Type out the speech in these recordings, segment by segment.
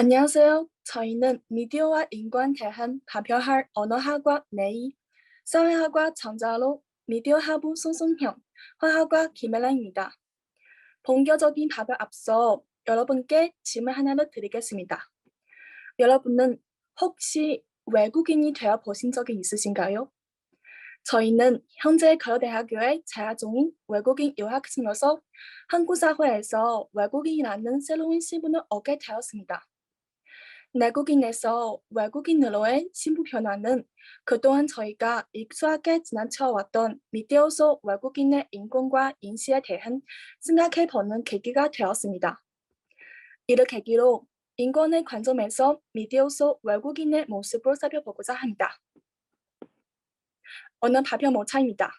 안녕하세요. 저희는 미디어와 인권에 대한 발표할 언어학과 내이, 사회학과 정자로 미디어학부 송송형, 화학과 김혜란입니다. 본격적인 발표 앞서 여러분께 질문 하나를 드리겠습니다. 여러분은 혹시 외국인이 되어 보신 적이 있으신가요? 저희는 현재 고려대학교에 재학 중인 외국인 유학생으로서 한국 사회에서 외국인이라는 새로운 신분을 얻게 되었습니다. 내국인에서 외국인으로의 신분 변화는 그동안 저희가 익숙하게 지나쳐왔던 미디어 속 외국인의 인권과 인식에 대한 생각해보는 계기가 되었습니다. 이를 계기로 인권의 관점에서 미디어 속 외국인의 모습을 살펴보고자 합니다. 오늘 발표 모차입니다.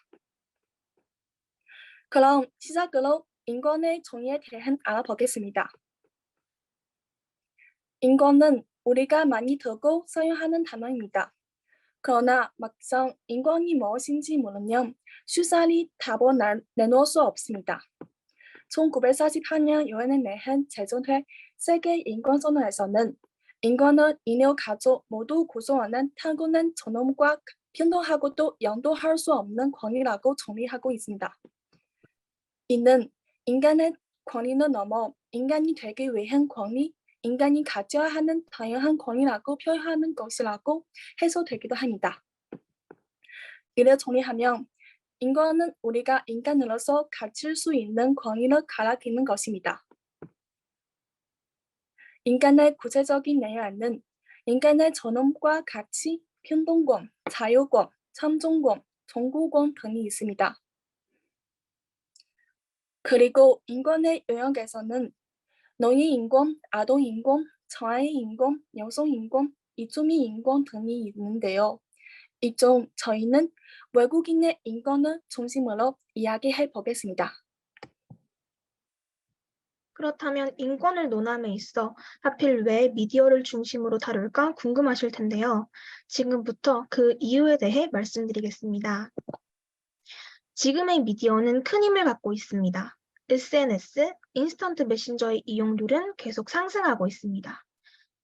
그럼 시작으로 인권의 정의에 대해 알아보겠습니다. 인권은 우리가 많이 듣고 사용하는 단어입니다. 그러나 막상 인권이 무엇인지 모르면 쉽사리 답을 내놓을 수 없습니다. 1948년 유엔에 내한 제정된 세계 인권선언에서는 인권은 인류 가족 모두 구성하는 타고난 존엄과 평등하고도 양도할 수 없는 권리라고 정의하고 있습니다. 이는 인간의 권리는 넘어 인간이 되기 위한 권리, 인간이 가져야 하는 다양한 권리라고 표현하는 것이라고 해석되기도 합니다. 이를 정리하면 인권은 우리가 인간으로서 가질 수 있는 권리를 가리키는 것입니다. 인간의 구체적인 내용은 인간의 존엄과 가치, 평등권, 자유권, 참정권, 정보권 등이 있습니다. 그리고 인권의 영역에서는 노인 인권, 아동 인권, 장애인 인권, 여성 인권, 이주민 인권 등이 있는데요. 이 중 저희는 외국인의 인권을 중심으로 이야기해 보겠습니다. 그렇다면 인권을 논함에 있어 하필 왜 미디어를 중심으로 다룰까 궁금하실 텐데요. 지금부터 그 이유에 대해 말씀드리겠습니다. 지금의 미디어는 큰 힘을 갖고 있습니다. SNS, 인스턴트 메신저의 이용률은 계속 상승하고 있습니다.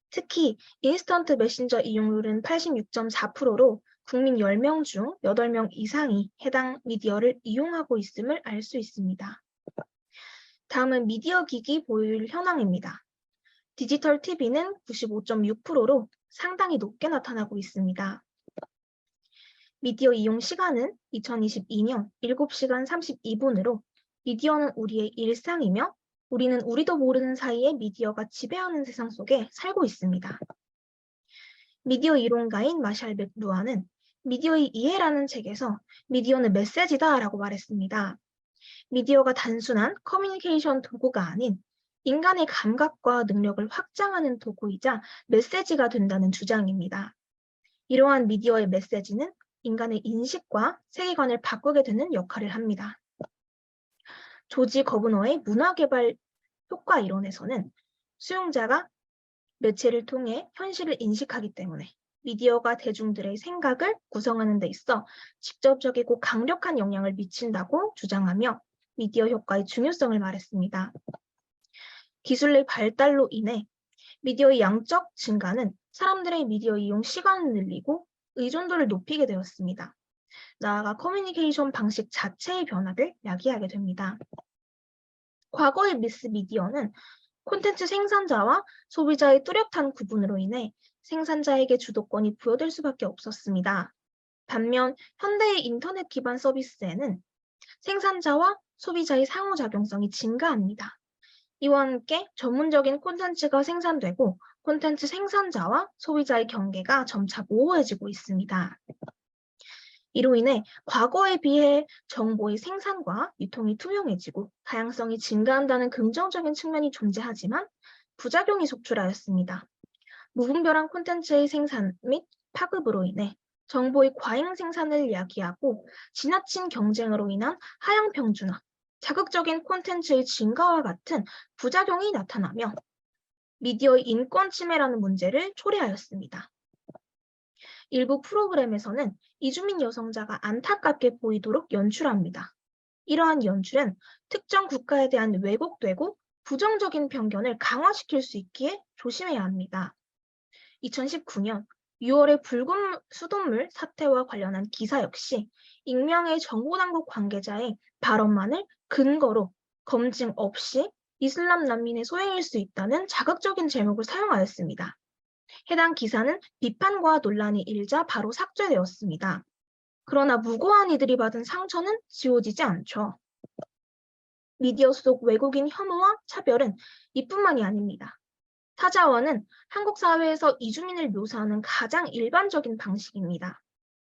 특히 인스턴트 메신저 이용률은 86.4%로 국민 10명 중 8명 이상이 해당 미디어를 이용하고 있음을 알 수 있습니다. 다음은 미디어 기기 보유율 현황입니다. 디지털 TV는 95.6%로 상당히 높게 나타나고 있습니다. 미디어 이용 시간은 2022년 7시간 32분으로 미디어는 우리의 일상이며 우리는 우리도 모르는 사이에 미디어가 지배하는 세상 속에 살고 있습니다. 미디어 이론가인 마샬 맥루아는 미디어의 이해라는 책에서 미디어는 메시지다 라고 말했습니다. 미디어가 단순한 커뮤니케이션 도구가 아닌 인간의 감각과 능력을 확장하는 도구이자 메시지가 된다는 주장입니다. 이러한 미디어의 메시지는 인간의 인식과 세계관을 바꾸게 되는 역할을 합니다. 조지 거브너의 문화개발 효과 이론에서는 수용자가 매체를 통해 현실을 인식하기 때문에 미디어가 대중들의 생각을 구성하는 데 있어 직접적이고 강력한 영향을 미친다고 주장하며 미디어 효과의 중요성을 말했습니다. 기술의 발달로 인해 미디어의 양적 증가는 사람들의 미디어 이용 시간을 늘리고 의존도를 높이게 되었습니다. 나아가 커뮤니케이션 방식 자체의 변화를 야기하게 됩니다. 과거의 미스 미디어는 콘텐츠 생산자와 소비자의 뚜렷한 구분으로 인해 생산자에게 주도권이 부여될 수밖에 없었습니다. 반면 현대의 인터넷 기반 서비스에는 생산자와 소비자의 상호작용성이 증가합니다. 이와 함께 전문적인 콘텐츠가 생산되고 콘텐츠 생산자와 소비자의 경계가 점차 모호해지고 있습니다. 이로 인해 과거에 비해 정보의 생산과 유통이 투명해지고 다양성이 증가한다는 긍정적인 측면이 존재하지만 부작용이 속출하였습니다. 무분별한 콘텐츠의 생산 및 파급으로 인해 정보의 과잉 생산을 야기하고 지나친 경쟁으로 인한 하향 평준화, 자극적인 콘텐츠의 증가와 같은 부작용이 나타나며 미디어의 인권 침해라는 문제를 초래하였습니다. 일부 프로그램에서는 이주민 여성자가 안타깝게 보이도록 연출합니다. 이러한 연출은 특정 국가에 대한 왜곡되고 부정적인 편견을 강화시킬 수 있기에 조심해야 합니다. 2019년 6월의 붉은 수돗물 사태와 관련한 기사 역시 익명의 정보당국 관계자의 발언만을 근거로 검증 없이 이슬람 난민의 소행일 수 있다는 자극적인 제목을 사용하였습니다. 해당 기사는 비판과 논란이 일자 바로 삭제되었습니다. 그러나 무고한 이들이 받은 상처는 지워지지 않죠. 미디어 속 외국인 혐오와 차별은 이뿐만이 아닙니다. 타자와는 한국 사회에서 이주민을 묘사하는 가장 일반적인 방식입니다.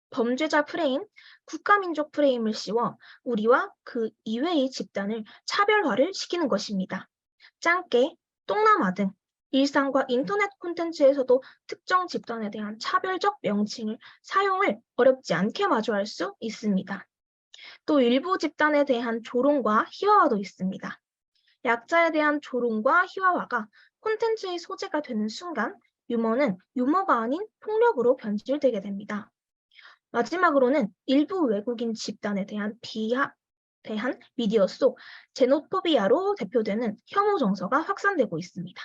범죄자 프레임, 국가민족 프레임을 씌워 우리와 그 이외의 집단을 차별화를 시키는 것입니다. 짱깨, 똥남아 등 일상과 인터넷 콘텐츠에서도 특정 집단에 대한 차별적 명칭을 사용을 어렵지 않게 마주할 수 있습니다. 또 일부 집단에 대한 조롱과 희화화도 있습니다. 약자에 대한 조롱과 희화화가 콘텐츠의 소재가 되는 순간 유머는 유머가 아닌 폭력으로 변질되게 됩니다. 마지막으로는 일부 외국인 집단에 대한 미디어 속 제노포비아로 대표되는 혐오 정서가 확산되고 있습니다.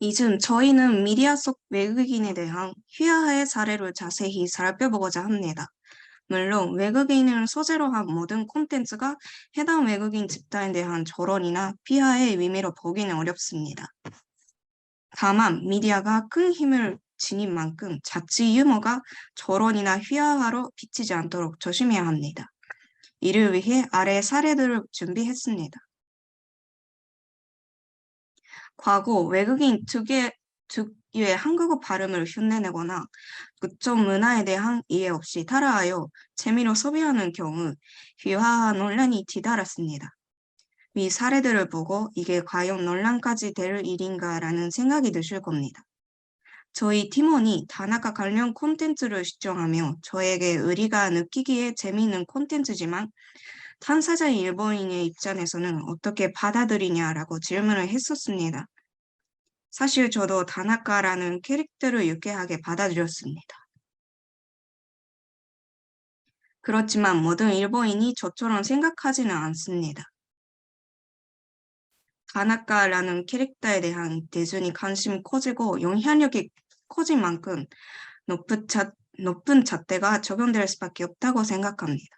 이즘 저희는 미디어 속 외국인에 대한 휘하의 사례를 자세히 살펴보고자 합니다. 물론 외국인을 소재로 한 모든 콘텐츠가 해당 외국인 집단에 대한 조롱이나 비하의 의미로 보기는 어렵습니다. 다만 미디어가 큰 힘을 지닌 만큼 자칫 유머가 조롱이나 휘하화로 비치지 않도록 조심해야 합니다. 이를 위해 아래 사례들을 준비했습니다. 과거 외국인 특유의 한국어 발음을 흉내내거나 그쪽 문화에 대한 이해 없이 따라하여 재미로 소비하는 경우 휘하와 논란이 뒤따랐습니다. 위 사례들을 보고 이게 과연 논란까지 될 일인가라는 생각이 드실 겁니다. 저희 팀원이 다나카 관련 콘텐츠를 시청하며 저에게 의리가 느끼기에 재미있는 콘텐츠지만 당사자인 일본인의 입장에서는 어떻게 받아들이냐라고 질문을 했었습니다. 사실 저도 다나카라는 캐릭터를 유쾌하게 받아들였습니다. 그렇지만 모든 일본인이 저처럼 생각하지는 않습니다. 다나카라는 캐릭터에 대한 대중이 관심이 커지고 영향력이 커진 만큼 높은 잣대가 적용될 수밖에 없다고 생각합니다.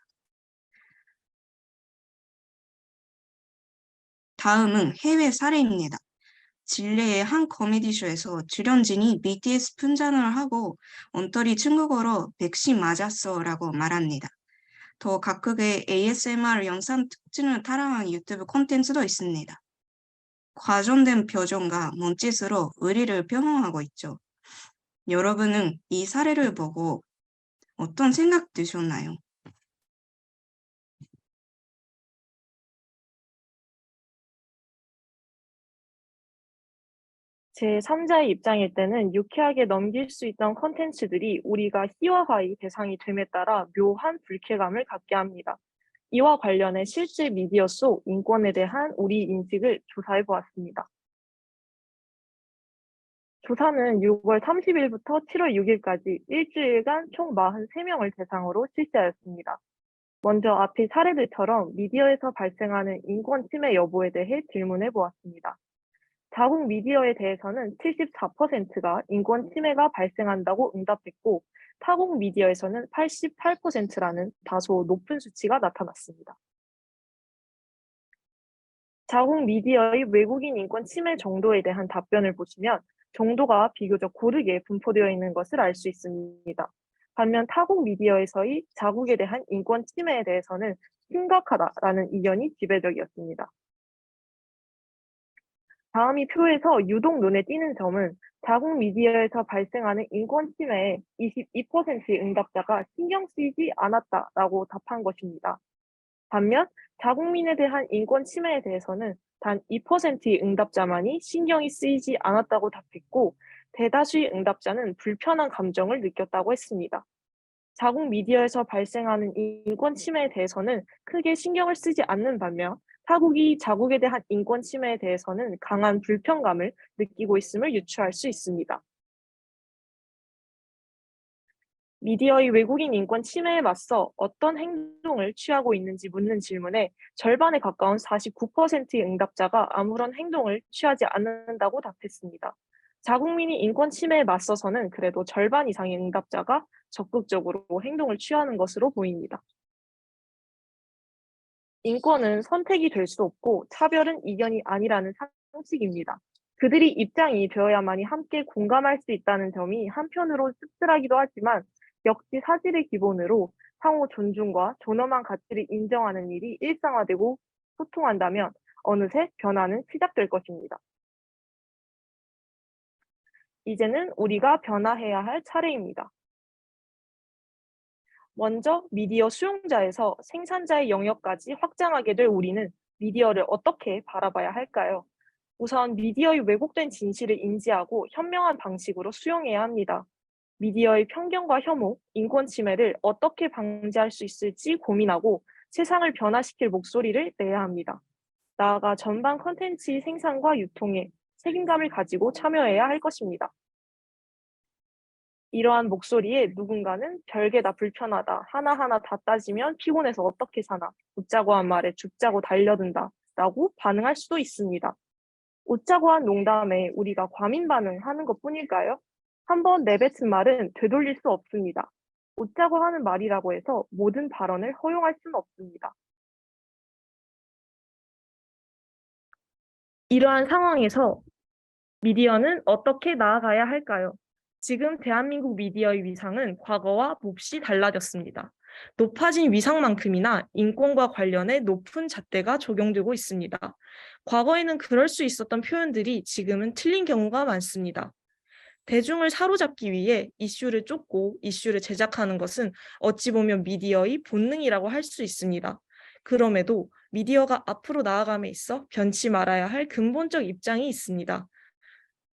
다음은 해외 사례입니다. 진례의 한 코미디쇼에서 출연진이 BTS 분장을 하고 엉터리 중국어로 백신 맞았어 라고 말합니다. 더 각국의 ASMR 영상 특징을 따라한 유튜브 콘텐츠도 있습니다. 과존된 표정과 몸짓으로 의리를 표현하고 있죠. 여러분은 이 사례를 보고 어떤 생각 드셨나요? 제3자의 입장일 때는 유쾌하게 넘길 수 있던 콘텐츠들이 우리가 희화화의 대상이 됨에 따라 묘한 불쾌감을 갖게 합니다. 이와 관련해 실제 미디어 속 인권에 대한 우리 인식을 조사해 보았습니다. 조사는 6월 30일부터 7월 6일까지 일주일간 총 43명을 대상으로 실시하였습니다. 먼저 앞의 사례들처럼 미디어에서 발생하는 인권 침해 여부에 대해 질문해 보았습니다. 자국 미디어에 대해서는 74%가 인권 침해가 발생한다고 응답했고, 타국 미디어에서는 88%라는 다소 높은 수치가 나타났습니다. 자국 미디어의 외국인 인권 침해 정도에 대한 답변을 보시면 정도가 비교적 고르게 분포되어 있는 것을 알 수 있습니다. 반면 타국 미디어에서의 자국에 대한 인권 침해에 대해서는 심각하다라는 의견이 지배적이었습니다. 다음 이 표에서 유독 눈에 띄는 점은 자국 미디어에서 발생하는 인권 침해에 22%의 응답자가 신경 쓰이지 않았다라고 답한 것입니다. 반면 자국민에 대한 인권 침해에 대해서는 단 2%의 응답자만이 신경이 쓰이지 않았다고 답했고, 대다수의 응답자는 불편한 감정을 느꼈다고 했습니다. 자국 미디어에서 발생하는 인권 침해에 대해서는 크게 신경을 쓰지 않는 반면 타국이 자국에 대한 인권 침해에 대해서는 강한 불편감을 느끼고 있음을 유추할 수 있습니다. 미디어의 외국인 인권 침해에 맞서 어떤 행동을 취하고 있는지 묻는 질문에 절반에 가까운 49%의 응답자가 아무런 행동을 취하지 않는다고 답했습니다. 자국민이 인권 침해에 맞서서는 그래도 절반 이상의 응답자가 적극적으로 행동을 취하는 것으로 보입니다. 인권은 선택이 될 수 없고 차별은 이견이 아니라는 상식입니다. 그들이 입장이 되어야만이 함께 공감할 수 있다는 점이 한편으로 씁쓸하기도 하지만 역지사지를 기본으로 상호 존중과 존엄한 가치를 인정하는 일이 일상화되고 소통한다면 어느새 변화는 시작될 것입니다. 이제는 우리가 변화해야 할 차례입니다. 먼저 미디어 수용자에서 생산자의 영역까지 확장하게 될 우리는 미디어를 어떻게 바라봐야 할까요? 우선 미디어의 왜곡된 진실을 인지하고 현명한 방식으로 수용해야 합니다. 미디어의 편견과 혐오, 인권 침해를 어떻게 방지할 수 있을지 고민하고 세상을 변화시킬 목소리를 내야 합니다. 나아가 전반 콘텐츠의 생산과 유통에 책임감을 가지고 참여해야 할 것입니다. 이러한 목소리에 누군가는 별게 다 불편하다, 하나하나 다 따지면 피곤해서 어떻게 사나, 웃자고 한 말에 죽자고 달려든다 라고 반응할 수도 있습니다. 웃자고 한 농담에 우리가 과민 반응하는 것뿐일까요? 한번 내뱉은 말은 되돌릴 수 없습니다. 웃자고 하는 말이라고 해서 모든 발언을 허용할 수는 없습니다. 이러한 상황에서 미디어는 어떻게 나아가야 할까요? 지금 대한민국 미디어의 위상은 과거와 몹시 달라졌습니다. 높아진 위상만큼이나 인권과 관련해 높은 잣대가 적용되고 있습니다. 과거에는 그럴 수 있었던 표현들이 지금은 틀린 경우가 많습니다. 대중을 사로잡기 위해 이슈를 쫓고 이슈를 제작하는 것은 어찌 보면 미디어의 본능이라고 할 수 있습니다. 그럼에도 미디어가 앞으로 나아감에 있어 변치 말아야 할 근본적 입장이 있습니다.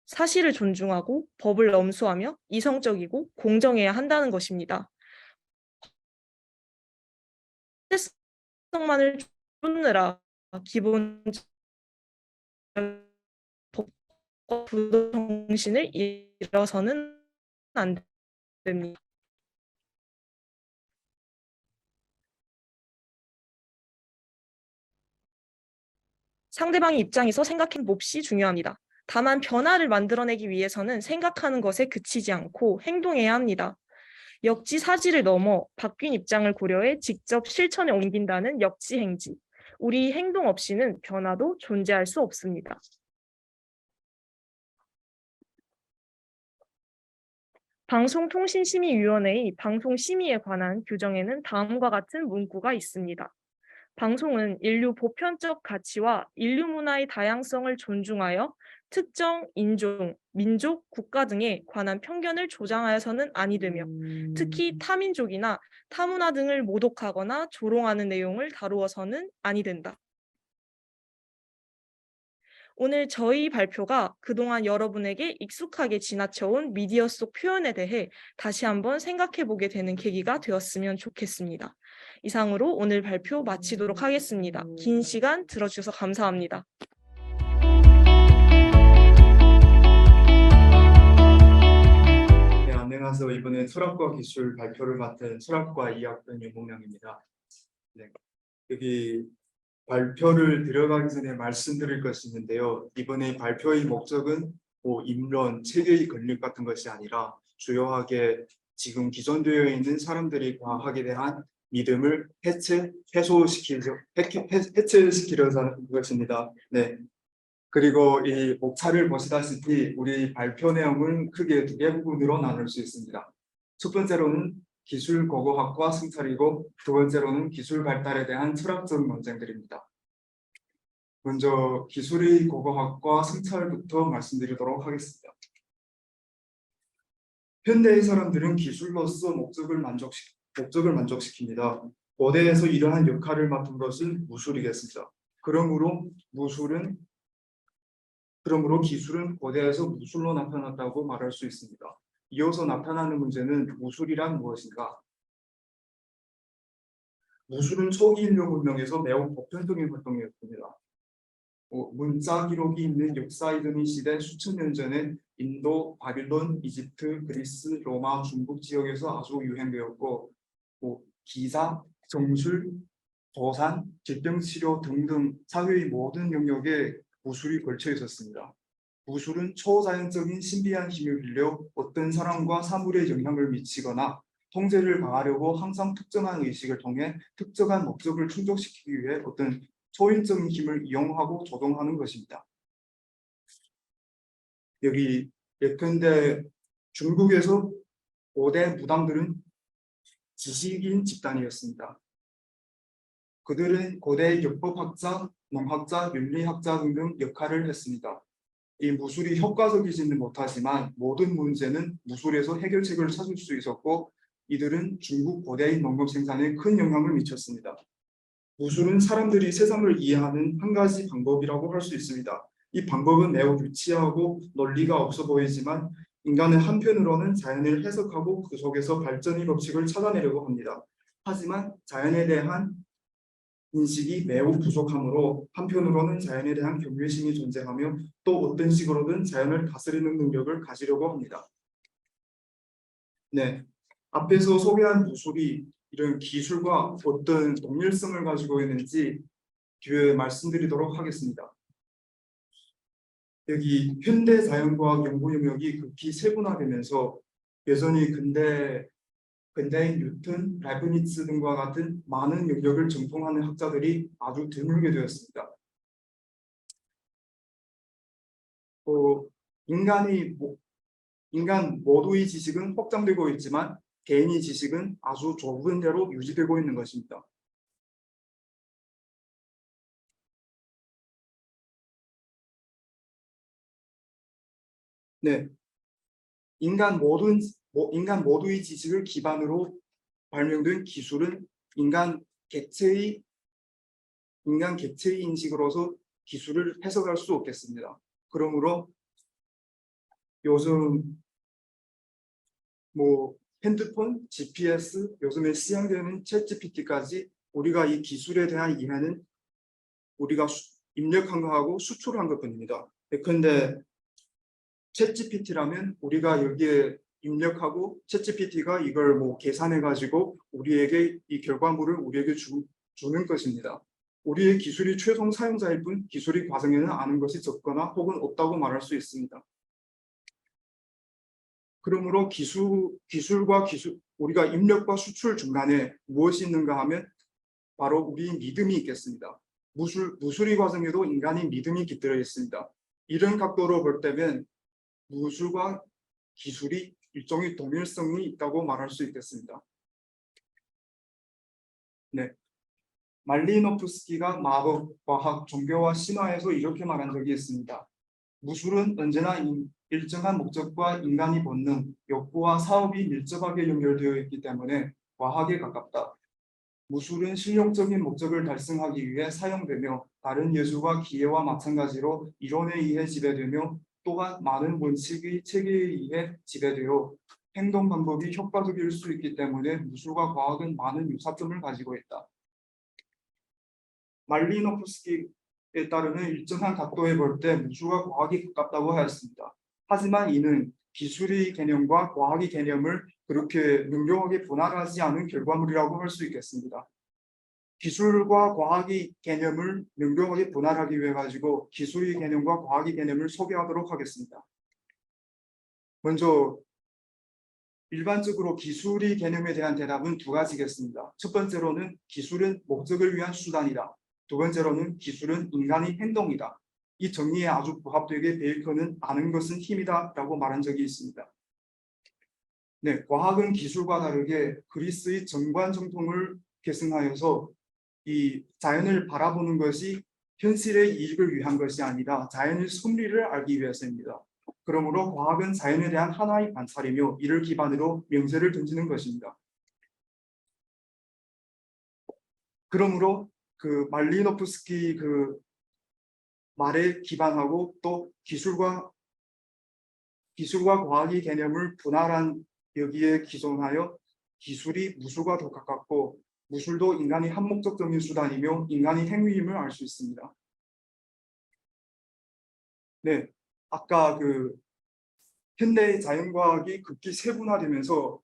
사실을 존중하고 법을 엄수하며 이성적이고 공정해야 한다는 것입니다. 정만을 쫓느라 기본적 법과 부도 정신을 잃어서는 안 됩니다. 상대방의 입장에서 생각해 몹시 중요합니다. 다만 변화를 만들어내기 위해서는 생각하는 것에 그치지 않고 행동해야 합니다. 역지사지를 넘어 바뀐 입장을 고려해 직접 실천에 옮긴다는 역지행지. 우리 행동 없이는 변화도 존재할 수 없습니다. 방송통신심의위원회의 방송심의에 관한 규정에는 다음과 같은 문구가 있습니다. 방송은 인류 보편적 가치와 인류 문화의 다양성을 존중하여 특정 인종, 민족, 국가 등에 관한 편견을 조장하여서는 아니 되며 특히 타민족이나 타문화 등을 모독하거나 조롱하는 내용을 다루어서는 아니 된다. 오늘 저희 발표가 그동안 여러분에게 익숙하게 지나쳐온 미디어 속 표현에 대해 다시 한번 생각해 보게 되는 계기가 되었으면 좋겠습니다. 이상으로 오늘 발표 마치도록 하겠습니다. 긴 시간 들어주셔서 감사합니다. 네, 안녕하세요. 이번에 철학과 기술 발표를 맡은 철학과 2학번 윤봉량입니다. 네, 여기 발표를 들어가기 전에 말씀드릴 것이 있는데요. 이번에 발표의 목적은 입론, 체계의 건립 같은 것이 아니라 주요하게 지금 기존되어 있는 사람들이 과학에 대한 믿음을 해체시키려서 하는 것입니다. 네. 그리고 이 목차를 보시다시피 우리 발표 내용은 크게 두 개 부분으로 나눌 수 있습니다. 첫 번째로는 기술 고고학과 성찰이고 두 번째로는 기술 발달에 대한 철학적 논쟁들입니다. 먼저 기술의 고고학과 성찰부터 말씀드리도록 하겠습니다. 현대의 사람들은 기술로서 목적을 만족시킵니다. 고대에서 이러한 역할을 맡은 것은 무술이겠습니다. 그러므로 기술은 고대에서 무술로 나타났다고 말할 수 있습니다. 이어서 나타나는 문제는 무술이란 무엇인가? 무술은 초기 인류 문명에서 매우 보편적인 활동이었습니다. 문자 기록이 있는 역사이드니 시대 수천 년 전에 인도, 바빌론, 이집트, 그리스, 로마, 중국 지역에서 아주 유행되었고 기사, 정술, 도산, 질병 치료 등등 사회의 모든 영역에 무술이 걸쳐 있었습니다. 무술은 초자연적인 신비한 힘을 빌려 어떤 사람과 사물에 영향을 미치거나 통제를 가하려고 항상 특정한 의식을 통해 특정한 목적을 충족시키기 위해 어떤 초인적인 힘을 이용하고 조종하는 것입니다. 여기 예컨대 중국에서 고대 무당들은 지식인 집단이었습니다. 그들은 고대 율법학자, 농학자, 윤리학자 등등 역할을 했습니다. 이 무술이 효과적이지는 못하지만 모든 문제는 무술에서 해결책을 찾을 수 있었고 이들은 중국 고대인 농업 생산에 큰 영향을 미쳤습니다. 무술은 사람들이 세상을 이해하는 한 가지 방법이라고 할 수 있습니다. 이 방법은 매우 유치하고 논리가 없어 보이지만 인간은 한편으로는 자연을 해석하고 그 속에서 발전의 법칙을 찾아내려고 합니다. 하지만 자연에 대한 인식이 매우 부족하므로 한편으로는 자연에 대한 경외심이 존재하며 또 어떤 식으로든 자연을 다스리는 능력을 가지려고 합니다. 네, 앞에서 소개한 무술이 이런 기술과 어떤 동일성을 가지고 있는지 뒤에 말씀드리도록 하겠습니다. 여기 현대 자연과학 연구 영역이 극히 세분화되면서 여전히 근대인 뉴턴, 라이브니츠 등과 같은 많은 영역을 전공하는 학자들이 아주 드물게 되었습니다. 인간 모두의 지식은 확장되고 있지만 개인의 지식은 아주 좁은 대로 유지되고 있는 것입니다. 네, 인간 모두의 지식을 기반으로 발명된 기술은 인간 객체의 인식으로서 기술을 해석할 수 없겠습니다. 그러므로 요즘 핸드폰, GPS, 요즘에 시행되는 챗GPT까지 우리가 이 기술에 대한 이해는 우리가 입력한 거하고 수출한 것뿐입니다. 예컨대 챗GPT라면 우리가 여기에 입력하고 챗GPT가 이걸 계산해 가지고 우리에게 이 결과물을 우리에게 주는 것입니다. 우리의 기술이 최종 사용자일 뿐 기술의 과정에는 아는 것이 적거나 혹은 없다고 말할 수 있습니다. 그러므로 우리가 입력과 수출 중간에 무엇이 있는가 하면 바로 우리의 믿음이 있겠습니다. 무술의 과정에도 인간의 믿음이 깃들어 있습니다. 이런 각도로 볼 때면 무술과 기술이 일종의 동일성이 있다고 말할 수 있겠습니다. 네, 말리노프스키가 마법, 과학, 종교와 신화에서 이렇게 말한 적이 있습니다. 무술은 언제나 일정한 목적과 인간의 본능, 욕구와 사업이 밀접하게 연결되어 있기 때문에 과학에 가깝다. 무술은 실용적인 목적을 달성하기 위해 사용되며 다른 예술과 기계와 마찬가지로 이론에 의해 지배되며 또한 많은 원칙의 체계에 의해 지배되어 행동 방법이 효과적일 수 있기 때문에 무술과 과학은 많은 유사점을 가지고 있다. 말리노프스키에 따르면 일정한 각도에 볼 때 무술과 과학이 가깝다고 하였습니다. 하지만 이는 기술의 개념과 과학의 개념을 그렇게 명료하게 분할하지 않은 결과물이라고 할 수 있겠습니다. 기술과 과학의 개념을 명료하게 분할하기 위해 가지고 기술의 개념과 과학의 개념을 소개하도록 하겠습니다. 먼저 일반적으로 기술의 개념에 대한 대답은 두 가지겠습니다. 첫 번째로는 기술은 목적을 위한 수단이다. 두 번째로는 기술은 인간의 행동이다. 이 정리에 아주 부합되게 베이컨은 아는 것은 힘이다 라고 말한 적이 있습니다. 네, 과학은 기술과 다르게 그리스의 정관 정통을 계승하여서 이 자연을 바라보는 것이 현실의 이익을 위한 것이 아니라 자연의 섭리를 알기 위해서입니다. 그러므로 과학은 자연에 대한 하나의 관찰이며 이를 기반으로 명제를 던지는 것입니다. 그러므로 그 말리노프스키 그 말에 기반하고 또 기술과 과학의 개념을 분할한 여기에 기존하여 기술이 무술과 더 가깝고 무술도 인간이 한목적적인 수단이며 인간의 행위임을 알 수 있습니다. 네, 아까 그 현대 자연과학이 급기 세분화되면서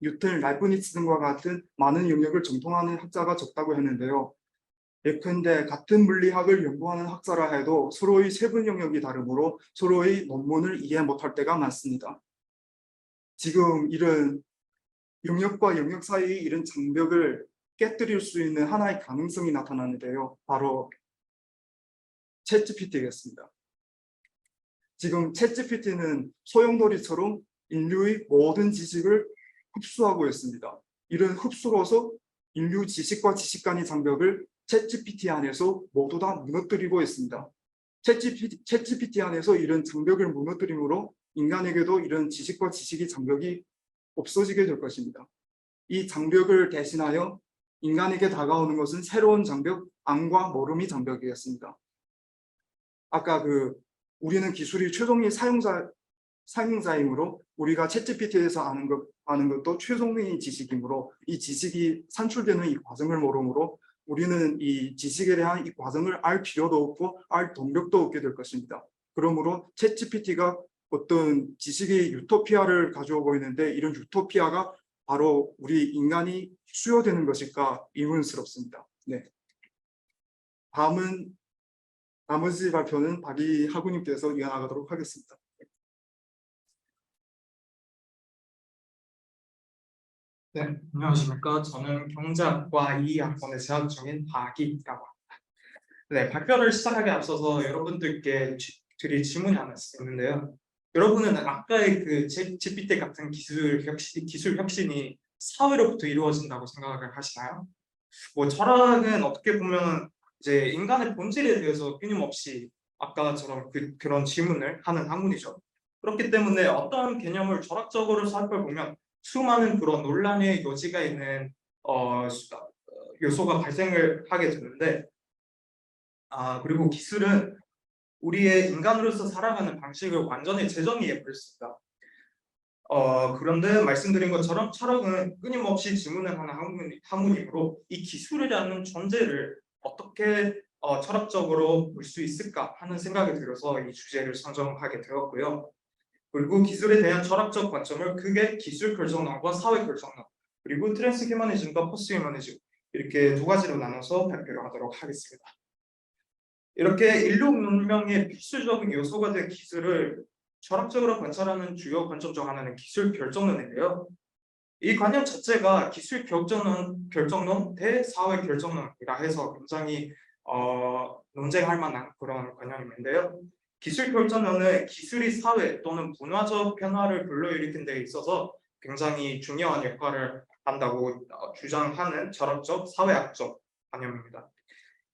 뉴턴, 라이프니츠 등과 같은 많은 영역을 정통하는 학자가 적다고 했는데요. 예컨대 같은 물리학을 연구하는 학자라 해도 서로의 세분 영역이 다르므로 서로의 논문을 이해 못할 때가 많습니다. 지금 이런 영역과 영역 사이의 이런 장벽을 깨뜨릴 수 있는 하나의 가능성이 나타나는데요. 바로 챗GPT겠습니다. 지금 챗GPT는 소용돌이처럼 인류의 모든 지식을 흡수하고 있습니다. 이런 흡수로서 인류 지식과 지식 간의 장벽을 챗GPT 안에서 모두 다 무너뜨리고 있습니다. 챗GPT 안에서 이런 장벽을 무너뜨림으로 인간에게도 이런 지식과 지식의 장벽이 없어지게 될 것입니다. 이 장벽을 대신하여 인간에게 다가오는 것은 새로운 장벽, 암과 모름의 장벽이었습니다. 아까 우리는 기술이 최종의 사용자이므로 우리가 챗GPT에서 아는 것도 최종의 지식이므로 이 지식이 산출되는 이 과정을 모르므로 우리는 이 지식에 대한 이 과정을 알 필요도 없고 알 동력도 없게 될 것입니다. 그러므로 챗GPT가 어떤 지식의 유토피아를 가져오고 있는데 이런 유토피아가 바로 우리 인간이 수요되는 것일까 의문스럽습니다. 네. 다음은 나머지 발표는 박이 하구님께서 이어나가도록 하겠습니다. 네, 안녕하십니까. 저는 경제학과 2학번에 재학 중인 박이라고 합니다. 네, 발표를 시작하기 앞서서 여러분들께 드릴 질문이 하나 있는데요. 여러분은 아까의 그 GPT 같은 기술 혁신이 사회로부터 이루어진다고 생각을 하시나요? 뭐 철학은 어떻게 보면 이제 인간의 본질에 대해서 끊임없이 아까처럼 그런 질문을 하는 학문이죠. 그렇기 때문에 어떤 개념을 철학적으로 살펴보면 수많은 그런 논란의 여지가 있는 요소가 발생을 하게 되는데, 그리고 기술은 우리의 인간으로서 살아가는 방식을 완전히 재정의해버렸습니다. 그런데 말씀드린 것처럼 철학은 끊임없이 질문을 하는 학문이므로 이 기술이라는 존재를 어떻게 철학적으로 볼 수 있을까 하는 생각이 들어서 이 주제를 선정하게 되었고요. 그리고 기술에 대한 철학적 관점을 크게 기술 결정론과 사회 결정론, 그리고 트랜스 휴머니즘과 포스트 휴머니즘 이렇게 두 가지로 나눠서 발표를 하도록 하겠습니다. 이렇게 인류 문명의 필수적인 요소가 된 기술을 철학적으로 관찰하는 주요 관점 중 하나는 기술 결정론인데요. 이 관념 자체가 기술 결정론 대 사회 결정론이라 해서 굉장히 논쟁할 만한 그런 관념인데요. 기술 결정론은 기술이 사회 또는 문화적 변화를 불러일으킨 데 있어서 굉장히 중요한 역할을 한다고 주장하는 철학적, 사회학적 관념입니다.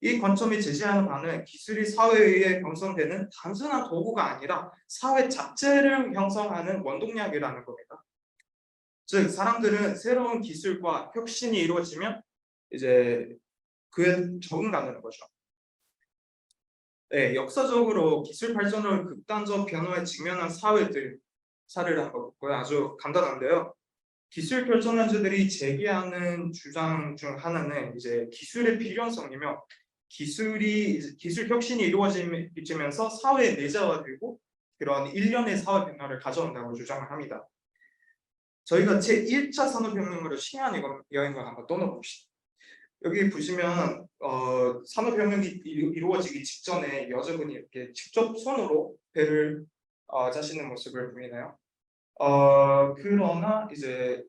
이 관점이 제시하는 바는 기술이 사회에 의해 형성되는 단순한 도구가 아니라 사회 자체를 형성하는 원동력이라는 겁니다. 즉 사람들은 새로운 기술과 혁신이 이루어지면 이제 그에 적응한다는 거죠. 네, 역사적으로 기술 발전으로 극단적 변화에 직면한 사회들 사례를 한번 볼까요? 아주 간단한데요. 기술 결정론자들이 제기하는 주장 중 하나는 이제 기술의 필요성이며 기술 혁신이 이루어지면서 사회의 내재화되고 그런 일련의 사회 변화를 가져온다고 주장을 합니다. 저희가 제1차 산업혁명으로 시간 여행을 한번 떠나봅시다. 여기 보시면 산업혁명이 이루어지기 직전에 여자분이 이렇게 직접 손으로 배를 짜시는 모습을 보이나요? 그러나 이제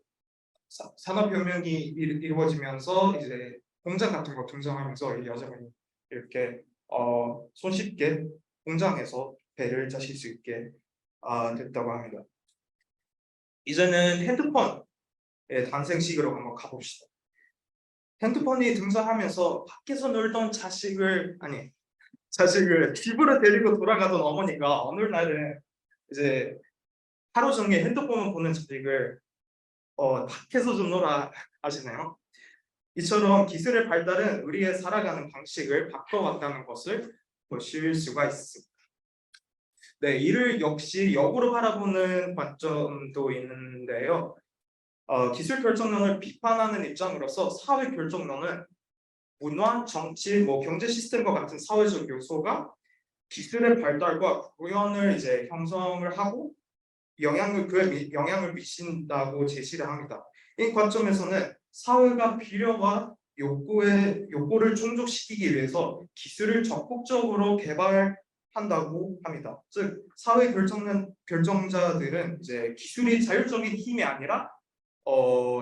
산업혁명이 이루어지면서 이제 공장 같은 거 등장하면서 이 여자분이 이렇게 손쉽게 공장에서 배를 짜실 수 있게 됐다고 합니다. 이제는 핸드폰의 탄생 시기로 한번 가봅시다. 핸드폰이 등장하면서 밖에서 놀던 자식을 집으로 데리고 돌아가던 어머니가 어느 날은 이제 하루 종일 핸드폰을 보는 자식을 밖에서 좀 놀아 하시나요? 이처럼 기술의 발달은 우리의 살아가는 방식을 바꿔왔다는 것을 보실 수가 있습니다. 네, 이를 역시 역으로 바라보는 관점도 있는데요. 기술 결정론을 비판하는 입장으로서 사회 결정론은 문화, 정치, 경제 시스템과 같은 사회적 요소가 기술의 발달과 구현을 이제 형성을 하고 영향을 미친다고 제시를 합니다. 이 관점에서는 사회가 필요와 욕구를 충족시키기 위해서 기술을 적극적으로 개발한다고 합니다. 즉 사회 결정자들은 이제 기술이 자율적인 힘이 아니라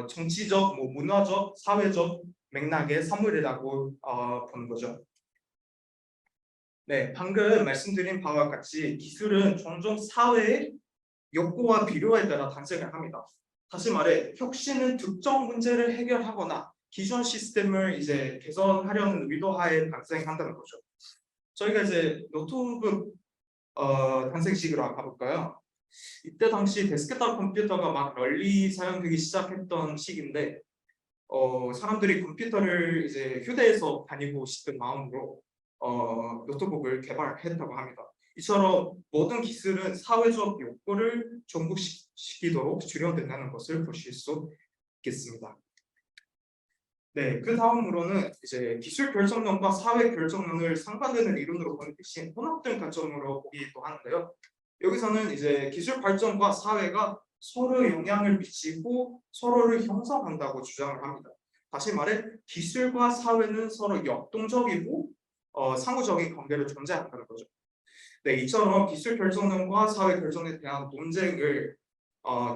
정치적, 문화적, 사회적 맥락의 산물이라고 보는 거죠. 네, 방금 말씀드린 바와 같이 기술은 종종 사회의 욕구와 필요에 따라 탄생을 합니다. 다시 말해, 혁신은 특정 문제를 해결하거나 기존 시스템을 이제 개선하려는 의도하에 탄생한다는 거죠. 저희가 이제 노트북 탄생 시기로 가볼까요? 이때 당시 데스크탑 컴퓨터가 막 널리 사용되기 시작했던 시기인데 사람들이 컴퓨터를 이제 휴대해서 다니고 싶은 마음으로 노트북을 개발했다고 합니다. 이처럼 모든 기술은 사회적 욕구를 전복시키도록 주력된다는 것을 보실 수 있겠습니다. 네, 그 다음으로는 이제 기술 결정론과 사회 결정론을 상반되는 이론으로 보는 대신 혼합된 관점으로 보기도 하는데요. 여기서는 이제 기술 발전과 사회가 서로 영향을 미치고 서로를 형성한다고 주장을 합니다. 다시 말해 기술과 사회는 서로 역동적이고 상호적인 관계를 존재한다는 거죠. 네, 이처럼 기술 결정론과 사회 결정에 대한 논쟁을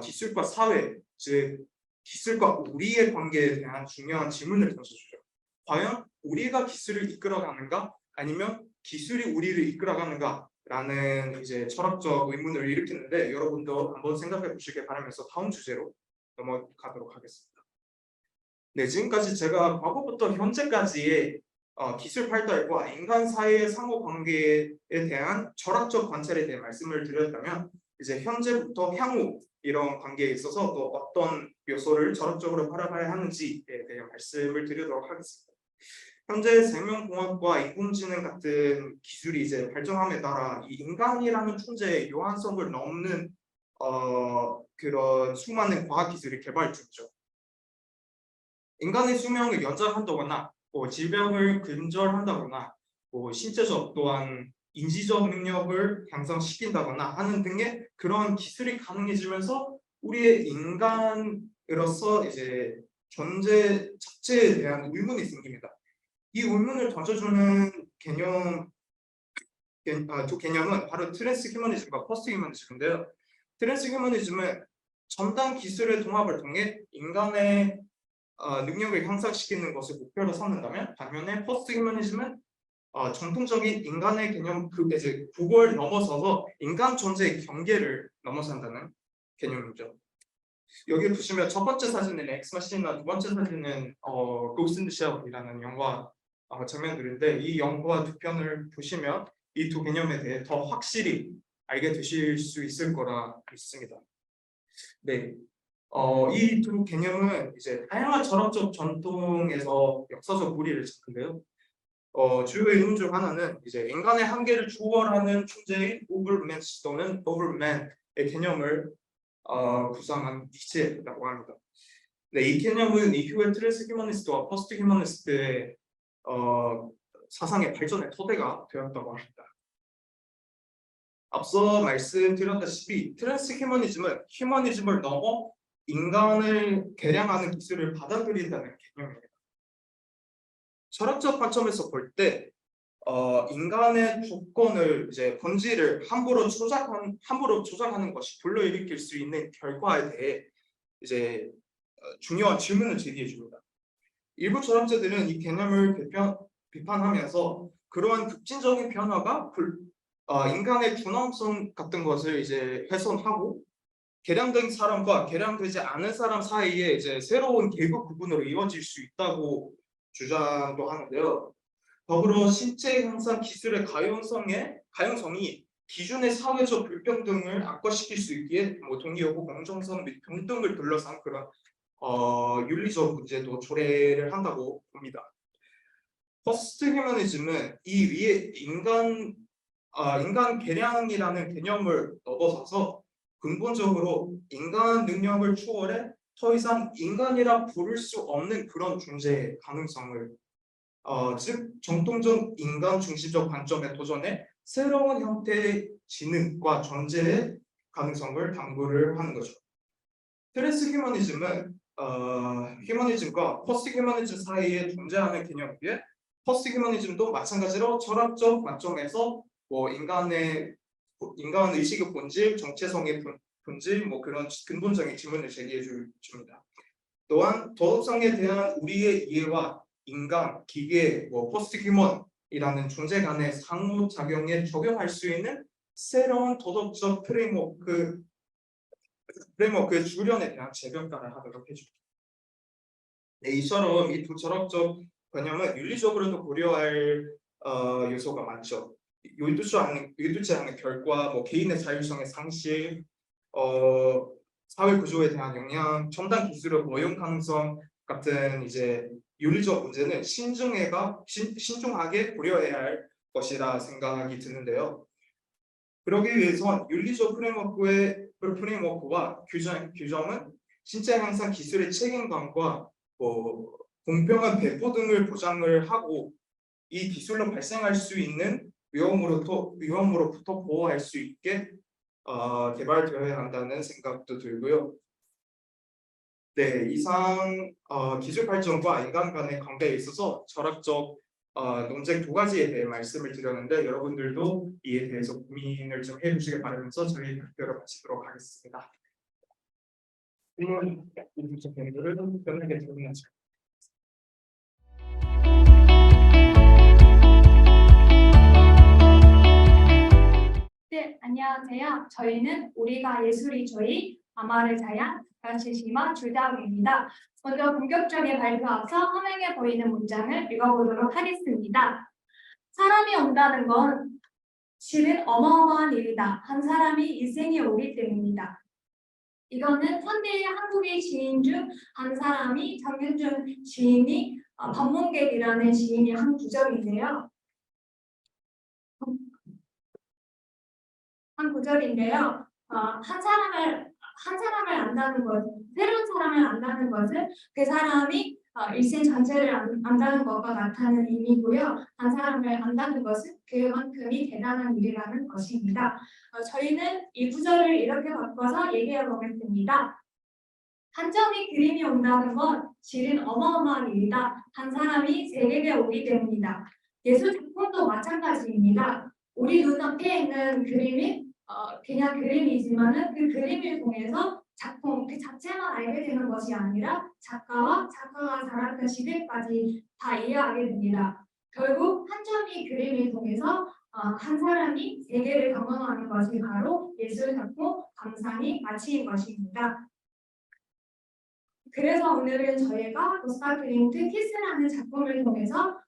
기술과 사회, 즉 기술과 우리의 관계에 대한 중요한 질문을 던져주죠. 과연 우리가 기술을 이끌어가는가, 아니면 기술이 우리를 이끌어가는가? 라는 이제 철학적 의문을 일으키는데 여러분도 한번 생각해 보시길 바라면서 다음 주제로 넘어가도록 하겠습니다. 네, 지금까지 제가 과거부터 현재까지의 기술 발달과 인간 사이의 상호관계에 대한 철학적 관찰에 대해 말씀을 드렸다면 이제 현재부터 향후 이런 관계에 있어서 또 어떤 요소를 철학적으로 바라봐야 하는지에 대해 말씀을 드리도록 하겠습니다. 현재 생명공학과 인공지능 같은 기술이 이제 발전함에 따라 이 인간이라는 존재의 요한성을 넘는 그런 수많은 과학기술이 개발 중이죠. 인간의 수명을 연장한다거나 질병을 근절한다거나 신체적 또한 인지적 능력을 향상시킨다거나 하는 등의 그런 기술이 가능해지면서 우리의 인간으로서 이제 존재 자체에 대한 의문이 생깁니다. 이 의문을 던져주는 두 개념은 바로 트랜스휴머니즘과 포스트휴머니즘인데요. 트랜스휴머니즘은 첨단 기술의 통합을 통해 인간의 능력을 향상시키는 것을 목표로 삼는다면 반면에 포스트휴머니즘은 전통적인 인간의 개념 이제 그걸 넘어서서 인간 존재의 경계를 넘어선다는 개념이죠. 여기 보시면 첫 번째 사진은 엑스마신이나 두 번째 사진은 고스트 인 더 쉘이라는 영화 장면들인데 이 영화 두 편을 보시면 이 두 개념에 대해 더 확실히 알게 되실 수 있을 거라 믿습니다. 네, 이 두 개념은 이제 다양한 철학적 전통에서 역사적 무리를 잡는데요. 주요 이론 중 하나는 이제 인간의 한계를 초월하는 존재인 오버맨 또는 오버맨의 개념을 구상한 니체라고 합니다. 네, 이 개념은 이후의 트랜스휴머니스트와 포스트휴머니스트의 사상의 발전의 토대가 되었다고 합니다. 앞서 말씀드렸다시피 트랜스휴머니즘은 휴머니즘을 넘어 인간을 개량하는 기술을 받아들인다는 개념입니다. 철학적 관점에서 볼 때 인간의 조건을 이제 본질을 함부로 조작하는 것이 불러일으킬 수 있는 결과에 대해 이제 중요한 질문을 제기해 줍니다. 일부 철학자들은 이 개념을 비판하면서 그러한 급진적인 변화가 인간의 균형성 같은 것을 이제 훼손하고 개량된 사람과 개량되지 않은 사람 사이에 이제 새로운 계급 구분으로 이어질 수 있다고 주장도 하는데요. 더불어 신체 향상 기술의 가용성이 기존의 사회적 불평등을 악화시킬 수 있기에 동의 여부, 공정성 및 평등을 둘러싼 그런 윤리적 문제도 조례를 한다고 봅니다. 포스트 휴머니즘은 이 위에 인간 개량이라는 개념을 넘어서서 근본적으로 인간 능력을 초월해 더 이상 인간이라 부를 수 없는 그런 존재의 가능성을 즉 정통적 인간 중심적 관점에 도전해 새로운 형태의 지능과 존재의 가능성을 당부를 하는 거죠. 트랜스 휴머니즘은 휴머니즘과 포스트 휴머니즘 사이에 존재하는 개념이기에 포스트 휴머니즘도 마찬가지로 철학적 관점에서 뭐 인간 의식의 본질, 정체성의 본질, 뭐 그런 근본적인 질문을 제기해 줍니다. 또한 도덕성에 대한 우리의 이해와 인간, 기계, 뭐 포스트 휴먼이라는 존재 간의 상호작용에 적용할 수 있는 새로운 도덕적 프레임워크의 주변에 대한 재평가를 하도록 해줍니다. 네, 이처럼 이 두 철학적 개념은 윤리적으로도 고려할 요소가 많죠. 의도치 않은 결과, 뭐 개인의 자율성의 상실, 사회 구조에 대한 영향, 첨단 기술의 허용 가능성 같은 이제 윤리적 문제는 신중하게 고려해야 할 것이라 생각이 드는데요. 그러기 위해선 윤리적 프레임워크와 규정은 신체 향상 기술의 책임감과 뭐 공평한 배포 등을 보장을 하고 이 기술로 발생할 수 있는 위험으로부터 보호할 수 있게 개발되어야 한다는 생각도 들고요. 네, 이상 기술 발전과 인간 간의 관계에 있어서 철학적 논쟁 두 가지에 대해 말씀을 드렸는데 여러분들도 이에 대해서 고민을 좀 해주시길 바라면서 저희 발표를 마치도록 하겠습니다. 질문 이분적 변호를 편하게 질문하시죠. 네, 안녕하세요. 저희는 우리가 예술이 저희 아마르 자야 시시마 줄다움입니다. 먼저 본격적인 발표 앞서 화면에 보이는 문장을 읽어보도록 하겠습니다. 사람이 온다는 건 실은 어마어마한 일이다. 한 사람이 일생에 오기 때문이다. 이거는 현대의 한국의 시인 중 한 사람이 장윤준 시인이 방문객이라는 시인이 한 구절인데요. 한 사람을 안다는 것, 새로운 사람을 안다는 것은 그 사람이 일생 전체를 안다는 것과 같다는 의미고요. 한 사람을 안다는 것은 그만큼이 대단한 일이라는 것입니다. 저희는 이 구절을 이렇게 바꿔서 얘기해 보겠습니다. 한 점의 그림이 온다는 건 실은 어마어마한 일이다. 한 사람이 세계에 오기 때문이다. 예술 작품도 마찬가지입니다. 우리 눈앞에 있는 그림이 그냥 그림이지만은 그 그림을 통해서 작품 그 자체만 알게 되는 것이 아니라 작가가 살았던 시대까지 다 이해하게 됩니다. 결국 한 점의 그림을 통해서 한 사람이 세계를 경험하는 것이 바로 예술 작품 감상의 가치인 것입니다. 그래서 오늘은 저희가 구스타프 클림트 키스라는 작품을 통해서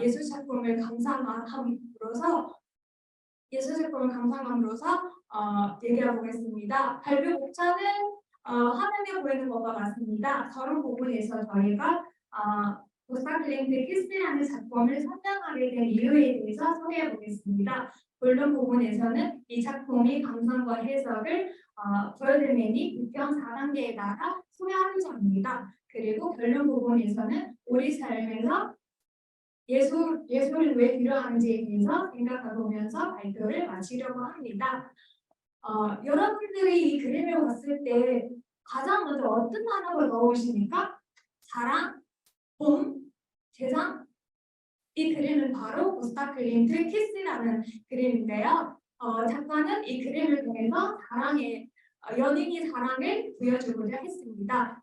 예술 작품을 감상함으로써 얘기해 보겠습니다. 발표 목차는 화면에 보이는 것과 같습니다. 저런 부분에서 저희가 구스타프 클림트 키스라는 작품을 선정하게 된 이유에 대해서 소개해 보겠습니다. 본론 부분에서는 이 작품의 감상과 해석을 브로드맨이 비평 4단계에 따라 소개하고자 합니다. 그리고 결론 부분에서는 우리 삶에서 예술은 왜 필요한지에 대해서 생각해보면서 발표를 마치려고 합니다. 여러분들이 이 그림을 봤을 때 가장 먼저 어떤 단어가 떠오르십니까? 사랑, 봄, 세상? 이 그림은 바로 구스타프 클림트 키스라는 그림인데요. 작가는 이 그림을 통해서 연인이 사랑을 보여주고자 했습니다.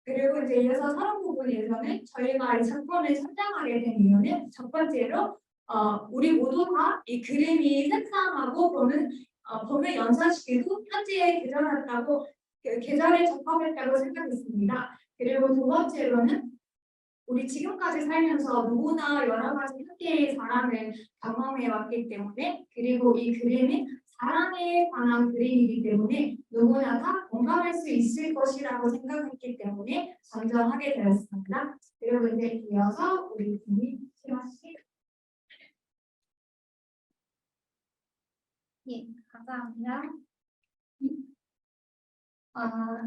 그리고 이제 이어서 서론 부분에서는 저희가 이 작품을 선정하게 된 이유는 첫 번째로 우리 모두 다 이 그림이 색상하고 봄을 연상시키고 현재에 계절에 적합했다고 생각했습니다. 그리고 두 번째로는 우리 지금까지 살면서 누구나 여러 가지 형태의 사랑을 경험해 왔기 때문에 그리고 이 그림이 사랑에 관한 그림이기 때문에 누구나 다 공감할 수 있을 것이라고 생각했기 때문에 선정하게 되었습니다. 그리고 이제 이어서 우리 팀이 시마씨. 예, 감사합니다.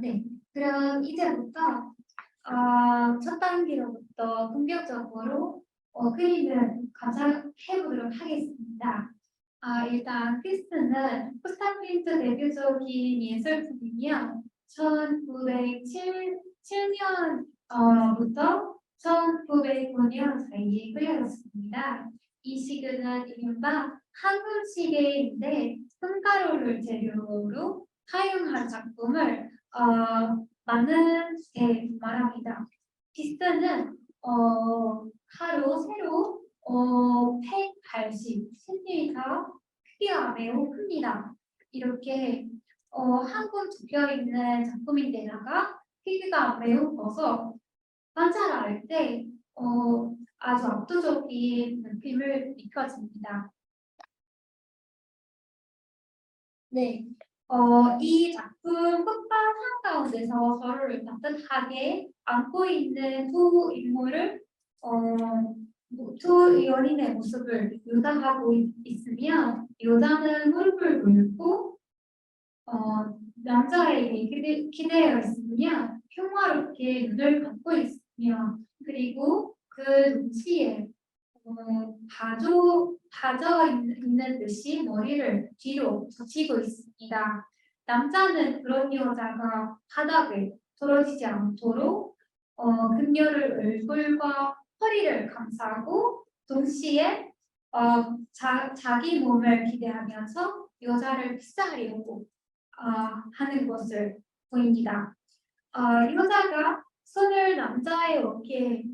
네, 그럼 이제부터 첫 단계로부터 본격적으로 그림을 감상해 보도록 하겠습니다. 일단 피스는 포스타크린트 대표적인 예술품이며 1907년부터 1909년 사이에 그려졌습니다. 이 시기는 이른바 한국 시계인데 금가루를 재료로 사용한 작품을 만드는 데 말합니다. 피스는 하루 세로 180 cm 크기가 매우 큽니다. 이렇게 한 권 접혀 있는 작품인데다가 크기가 매우 커서 관찰할 때 아주 압도적인 느낌을 느껴집니다. 네, 이 작품 끝과 한가운데서 서로를 따뜻하게 안고 있는 두 인물을 두 연인의 모습을 묘사하고 있으며 여자는 무릎을 꿇고 남자에게 기대어 있으며 평화롭게 눈을 감고 있으며 그리고 그 눈치에 다져 있는 듯이 머리를 뒤로 젖히고 있습니다. 남자는 그런 여자가 바닥에 떨어지지 않도록 그녀를 얼굴과 허리를 감싸고 동시에 자기 몸을 기대하면서 여자를 키스하려고 하는 것을 보입니다. 여자가 손을 남자의 어깨에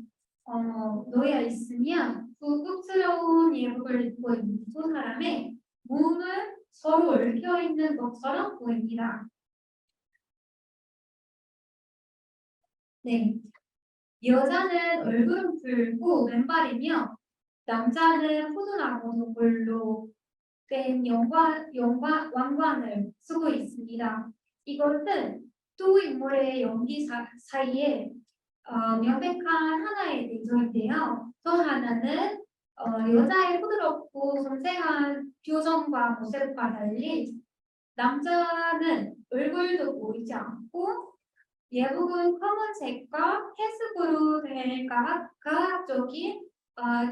놓여 있으며 고급스러운 예복을 입고 있는 두 사람의 몸은 서로 얽혀 있는 것처럼 보입니다. 네, 여자는 얼굴은 붉고 맨발이며 남자는 푸른하고 노을로 된 왕관을 쓰고 있습니다. 이것은 두 인물의 연기 사이에 명백한 하나의 대조인데요. 또 하나는 여자의 부드럽고 섬세한 표정과 모습과 달리 남자는 얼굴도 보이지 않고 예복은 검은색과 회색으로 된 가학적인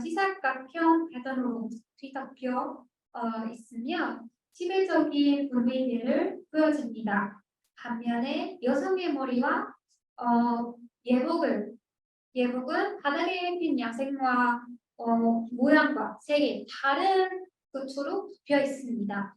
지사각형 패턴으로 뒤덮여 있으며 지배적인 분위기를 보여줍니다. 반면에 여성의 머리와 예복은 바닥에 핀 야생화 모양과 색이 다른 끝으로 덮여 있습니다.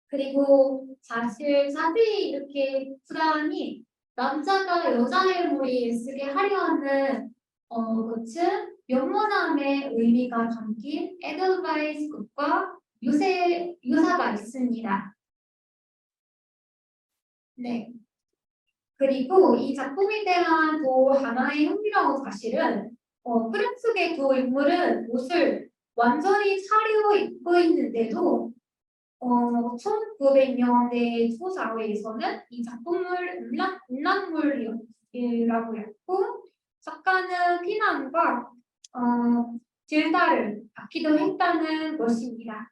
그리고 자세히 이렇게 부단히 남자가 여자의 머리에 쓰게 하려는 것은 명문함의 의미가 담긴 에델바이스 것과 유사가 있습니다. 네. 그리고 이 작품에 대한 또 하나의 흥미로운 사실은 프랑스의 두 인물은 옷을 완전히 차려입고 있는데도 1900년대 초사회에서는 이 작품을 음란물이라고 했고 작가는 비난과 질타를 받기도 했다는 것입니다.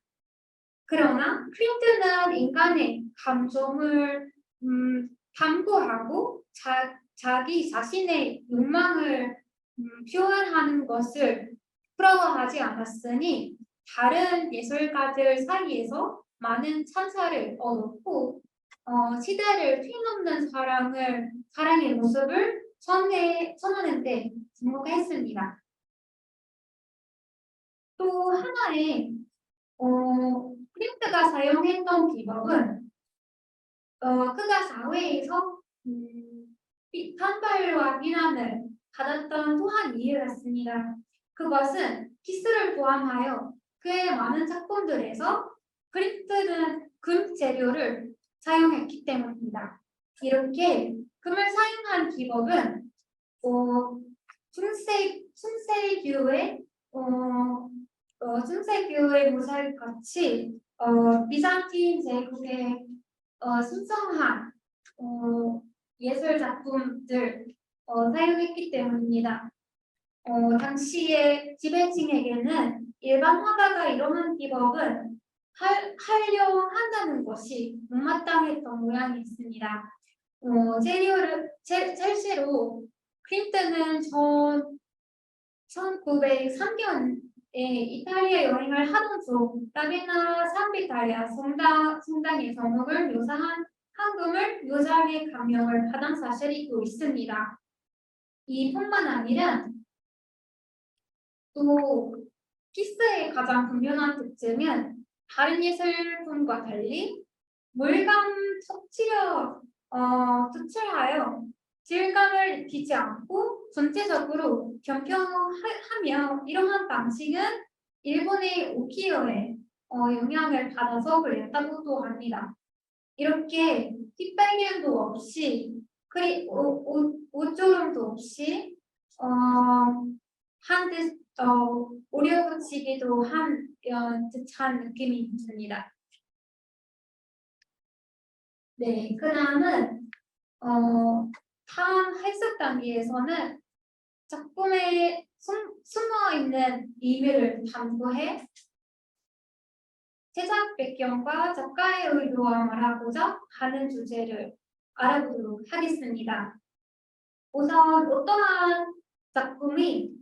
그러나 프린트는 인간의 감정을 탐구하고 자기 자신의 욕망을 표현하는 것을 부러워하지 않았으니 다른 예술가들 사이에서 많은 찬사를 얻었고 시대를 뛰넘는 사랑의 모습을 전하는 데 주목했습니다. 또 하나의 프린트가 사용했던 기법은 그가 사회에서 반발과 비난을 받았던 또한 이유였습니다. 그것은 키스를 포함하여 그의 많은 작품들에서 프린트는 금 재료를 사용했기 때문입니다. 이렇게 금을 사용한 기법은 중세교의 모사이크같이 비잔틴 제국의 신성한 예술 작품들 사용했기 때문입니다. 당시의 지배층에게는 일반 화가가 이러한 기법은 활용한다는 것이 못마땅했던 모양이 있습니다. 실제로 크림트는 1903년 이탈리아 여행을 하던 중 라베나 산비탈리아 성당의 전목을 묘사한 한금을 묘사하게 감명을 받은 사실이 또 있습니다. 이뿐만 아니라 또 피스의 가장 분명한 특징은 다른 예술품과 달리 물감 톱칠하여 질감을 입히지 않고 전체적으로 변형하며 이러한 방식은 일본의 우키요에 영향을 받아서 그랬다고도 합니다. 이렇게 뒷배경도 없이 옷조름도 없이 오려붙이기도 한 듯한 느낌이 듭니다. 네, 그 다음은 다음 해석 단계에서는 작품에 숨어 있는 의미를 탐구해 제작 배경과 작가의 의도와 말하고자 하는 주제를 알아보도록 하겠습니다. 우선 어떠한 작품이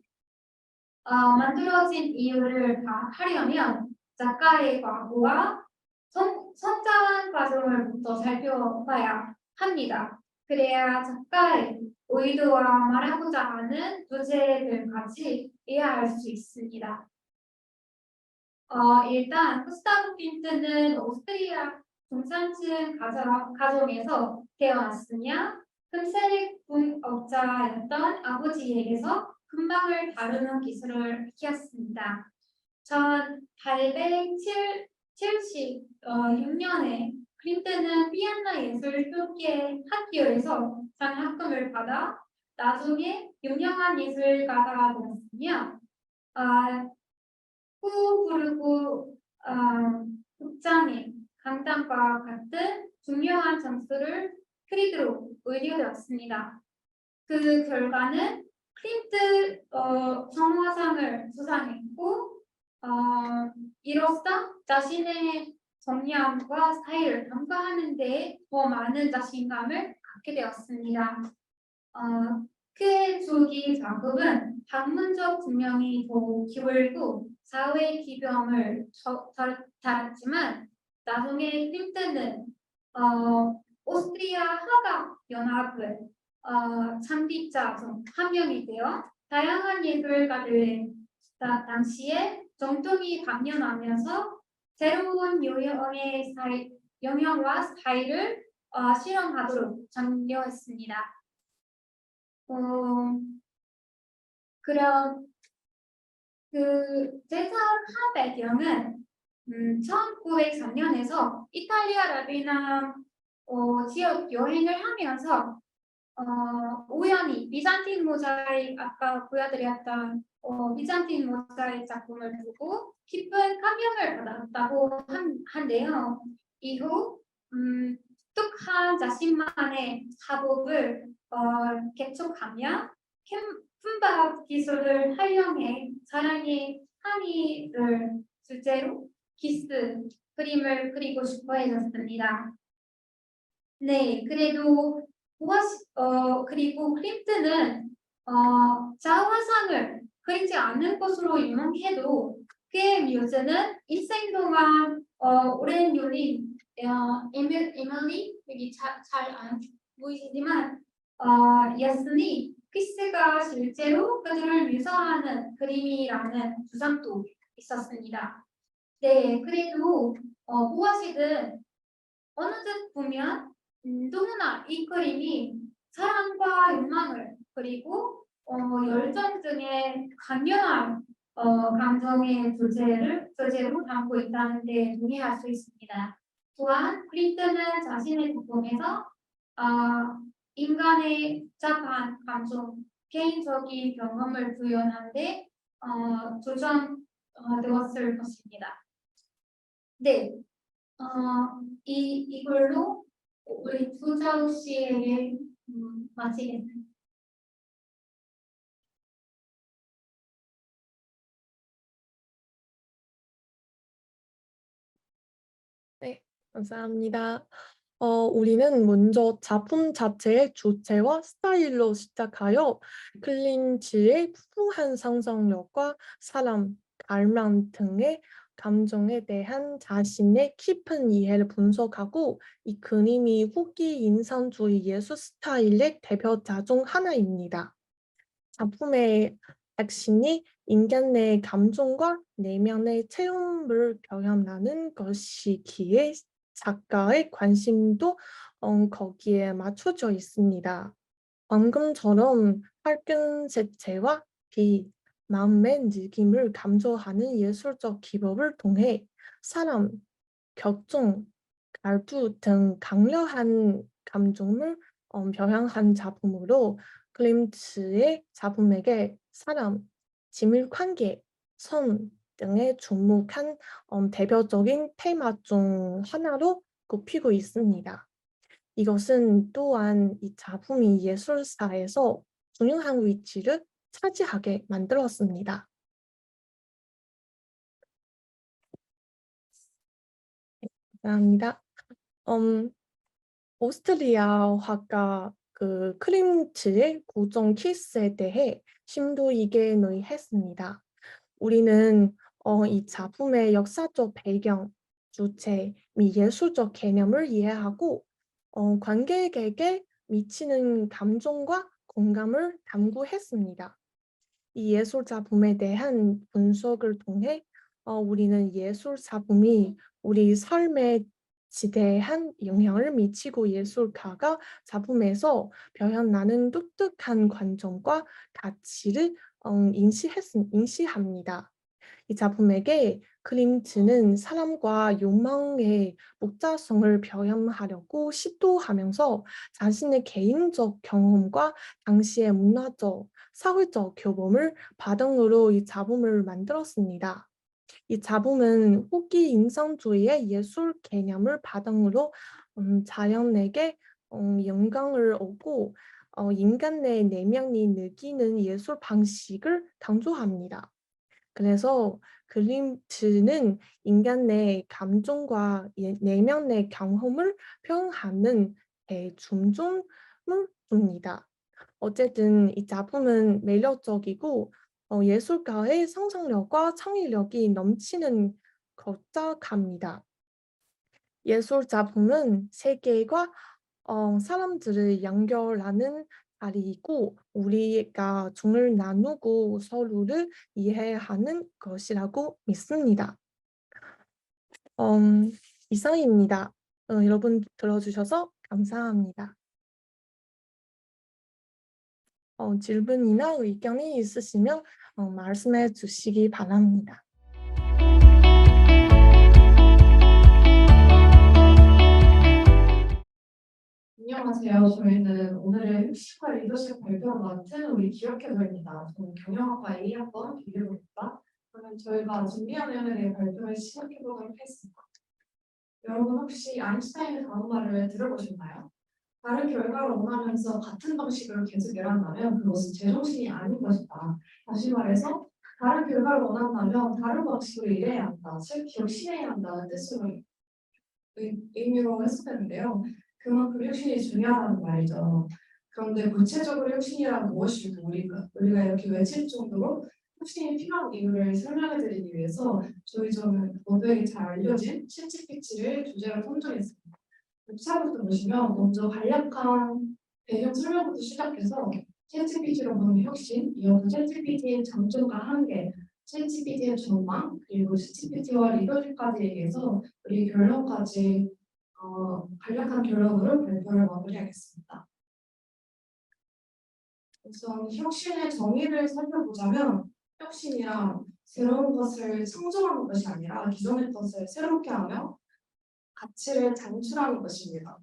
만들어진 이유를 하려면 작가의 과거와 성장 과정을부터 살펴봐야 합니다. 그래야 작가의 의도와 말하고자 하는 주제들까지 이해할 수 있습니다. 일단 구스타브 핀트는 오스트리아 중산층 가정에서 태어났으며 금색 분업자였던 아버지에게서 금방을 다루는 기술을 익혔습니다. 1876년에 클린트는 피아노 예술 학교에서 장학금을 받아 나중에 유명한 예술가가 되었으며 후부르크 극장의 강단과 같은 중요한 점수를 크리드로 의뢰되었습니다. 그 결과는 클린트 정화상을 수상했고 이로써 자신의 정량과 스타일을 평가하는 데 더 많은 자신감을 갖게 되었습니다. 그의 조기 작업은 학문적 분명히 더 기울고 사회 기병을 달았지만 나중에 클린트는 오스트리아 화가 연합을 창립자 중 한 명이 되어 다양한 예술가들의 당시에 정통이 반영하면서 새로운 영역과 스타일을 실험하도록 장려했습니다. 그럼 그 제작한 배경은 1903년에서 이탈리아 라비나 지역 여행을 하면서 우연히 비잔틴 모자이크 아까 보여드렸던 비잔틴 모자이크 작품을 보고 깊은 감명을 받았다고 한데요. 이후 독특한 자신만의 작업을 개척하며 품밥 기술을 활용해 사랑의 한이를 주제로 기스 그림을 그리고 싶어 했었습니다. 네, 그리고 클린트는 자화상을 그리지 않는 것으로 유명해도 그의 뮤즈는 인생 동안 오랜 요리 에밀리 여기 잘 안 보이시지만 였으니 피스가 실제로 그들을 묘사하는 그림이라는 주장도 있었습니다. 네, 그래도 무엇이든 어느 듯 보면 누구나 이 그림이 사랑과 욕망을 그리고 열정 등의 강렬한 감정의 주제로 담고 있다는 데 동의할 수 있습니다. 또한 클린트는 자신의 작품에서 인간의 복잡한 감정, 개인적인 경험을 구현하는 데 조정되었을 것입니다. 네, 이걸로 우리 조자우 씨에게 마치겠습니다. 네, 감사합니다. 우리는 먼저 작품 자체의 주체와 스타일로 시작하여 클린치의 풍부한 상상력과 사람, 갈망 등의 감정에 대한 자신의 깊은 이해를 분석하고 이 그림이 후기 인상주의 예술 스타일의 대표자 중 하나입니다. 작품의 핵심이 인간 내 감정과 내면의 체험을 표현하는 것이기에 작가의 관심도 거기에 맞춰져 있습니다. 방금처럼 밝은 색채와 빛, 마음의 느낌을 감조하는 예술적 기법을 통해 사람, 격정, 갈등 등 강렬한 감정을 표현한 작품으로 클림트의 작품에게 사람, 친밀관계, 선 등에 주목한 대표적인 테마 중 하나로 꼽히고 있습니다. 이것은 또한 이 작품이 예술사에서 중요한 위치를 차지하게 만들었습니다. 감사합니다. 오스트리아 화가 그 클림트의 고정 키스에 대해 심도 있게 논의했습니다. 우리는 이 작품의 역사적 배경, 주체, 및 예술적 개념을 이해하고 관객에게 미치는 감정과 공감을 탐구했습니다. 이 예술 작품에 대한 분석을 통해 우리는 예술 작품이 우리 삶에 지대한 영향을 미치고 예술가가 작품에서 표현하는 독특한 관점과 가치를 인식합니다. 이 작품에게 클림트는 사람과 욕망의 복잡성을 표현하려고 시도하면서 자신의 개인적 경험과 당시의 문화적, 사회적 교범을 바탕으로 이 작품을 만들었습니다. 이 작품은 후기 인상주의의 예술 개념을 바탕으로 자연에게 영감을 얻고 인간 내 내면이 느끼는 예술 방식을 강조합니다. 그래서 클림트는 인간 내 감정과 내면의 경험을 표현하는 대중점을 둡니다. 어쨌든 이 작품은 매력적이고 예술가의 상상력과 창의력이 넘치는 걸작합니다. 예술 작품은 세계과 사람들을 연결하는 자리이고 우리가 정을 나누고 서로를 이해하는 것이라고 믿습니다. 이상입니다. 여러분 들어주셔서 감사합니다. 질문이나 의견이 있으시면 말씀해 주시기 바랍니다. 안녕하세요. 저희는 오늘의 흑식과 리더십 발표를 맡은 우리 기억해서입니다. 저는 경영학과 A학번 비교입니다. 그러면 저희가 준비한 내용에 대해 발표를 시작해보도록 하겠습니다. 여러분 혹시 아인슈타인의 다음 말을 들어보셨나요? 다른 결과를 원하면서 같은 방식으로 계속 일한다면 그것은 제정신이 아닌 것이다. 다시 말해서 다른 결과를 원한다면 다른 방식으로 일해야 한다. 즉 격신해야 한다는 뜻으로 의미로 해석했는데요. 그만큼 혁신이 중요하다는 말이죠. 그런데 구체적으로 혁신이란 무엇일까 우리가 이렇게 외칠 정도로 혁신이 필요한 이유를 설명해 드리기 위해서 저는 모두에게 잘 알려진 챗GPT를 주제로 선정했습니다. 차부터 보시면 먼저 간략한 배경 설명부터 시작해서 챗GPT로 보는 혁신, 이어서 챗GPT의 장점과 한계, 챗GPT의 전망, 그리고 챗GPT와 리더십까지 얘기해서 우리 결론까지 간략한 결론으로 발표를 마무리하겠습니다. 우선 혁신의 정의를 살펴보자면 혁신이란 새로운 것을 창조하는 것이 아니라 기존의 것을 새롭게 하며 가치를 창출하는 것입니다.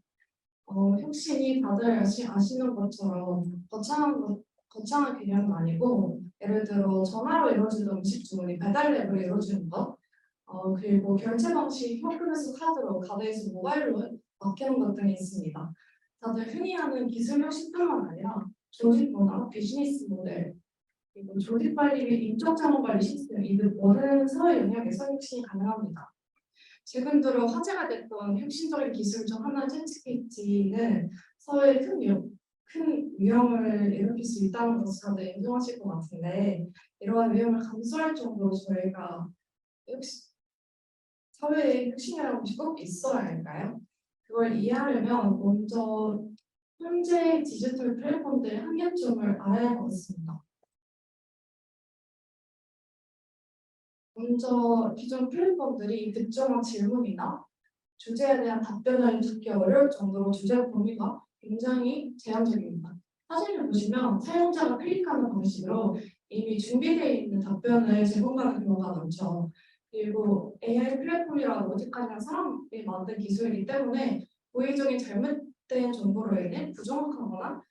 혁신이 다들 아시는 것처럼 거창한 개념은 아니고 예를 들어 전화로 이루어지는 음식 주문이 배달앱으로 이루어지는 것 그리고 결제 방식 현금에서 카드로, 가게에서 모바일로 바뀌는 것 등이 있습니다. 다들 흔히 하는 기술 혁신뿐만 아니라 조직 문화, 비즈니스 모델, 그리고 조직 관리 및 인적 자원 관리 시스템 이 등 모든 사회 영역에서 혁신이 가능합니다. 최근 들어 화제가 됐던 혁신적인 기술 중 하나 챗GPT는 사회의 큰 큰 위험을 일으킬 수 있다는 것을 다들 인정하실 것 같은데 이러한 위험을 감수할 정도로 저희가 혹시 사회의 혁신이라는 것이 꼭 있어야 할까요? 그걸 이해하려면 먼저 현재 디지털 플랫폼들의 한계점을 알아야 할 것 같습니다. 먼저 기존 플랫폼들이 특정한 질문이나 주제에 대한 답변을 듣기 어려울 정도로 주제 범위가 굉장히 제한적입니다. 사진을 보시면 사용자가 클릭하는 방식으로 이미 준비되어 있는 답변을 제공하는 경우가 많죠. 그리고 AI 플랫폼이라는 오직하냐 사람이 만든 기술이기 때문에 고의적인 잘못된 정보로 인해 부정확하거나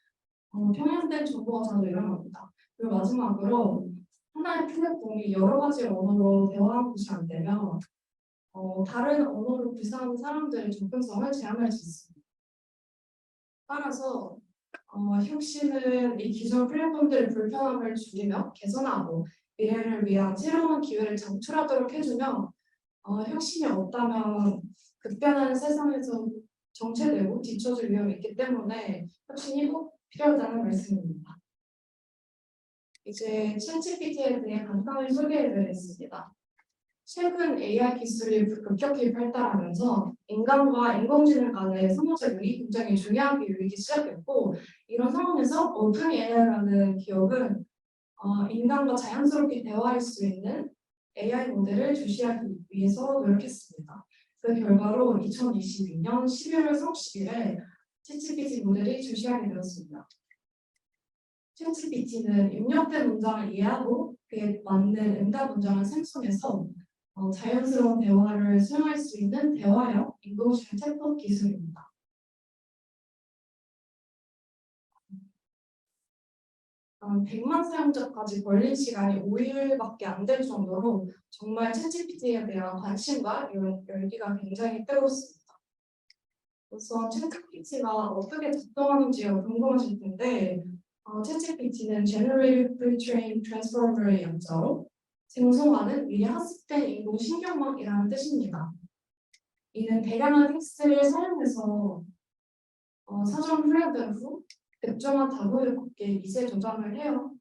편향된 정보가 자주 일어납니다. 그리고 마지막으로 하나의 플랫폼이 여러 가지 언어로 대화하는 것이 안 되면 다른 언어를 구사하는 사람들의 접근성을 제한할 수 있습니다. 따라서 혁신은 이 기존 플랫폼들의 불편함을 줄이며 개선하고 미래를 위한 새로운 기회를 창출하도록 해주며 혁신이 없다면 급변하는 세상에서 정체되고 뒤처질 위험이 있기 때문에 혁신이 꼭 필요하다는 말씀입니다. 이제 챗GPT에 대해 간단히 소개해드리겠습니다. 최근 AI 기술이 급격히 발달하면서 인간과 인공지능 간의 상호작용이 굉장히 중요하게 여기기 시작했고 이런 상황에서 오픈AI라는 기업은 인간과 자연스럽게 대화할 수 있는 AI 모델을 출시하기 위해서 노력했습니다. 그 결과로 2022년 11월 30일에 챗GPT 모델이 출시하게 되었습니다. 챗GPT는 입력된 문장을 이해하고 그에 맞는 응답 문장을 생성해서 자연스러운 대화를 수용할 수 있는 대화형 인공지능 챗봇 기술입니다. 100만 사용자까지 걸린 시간이 5일밖에 안 될 정도로 정말 챗GPT에 대한 관심과 열기가 굉장히 뜨겁습니다. 우선 챗GPT가 어떻게 작동하는지가 궁금하실 텐데 챗GPT는 Generative Pre-trained Transformer의 약자로 생성하는 미리 학습된 인공신경망이라는 뜻입니다. 이는 대량한 텍스트를 사용해서 사전 훈련된 후 특정한 단어를 곱게 미세 조작을 해요.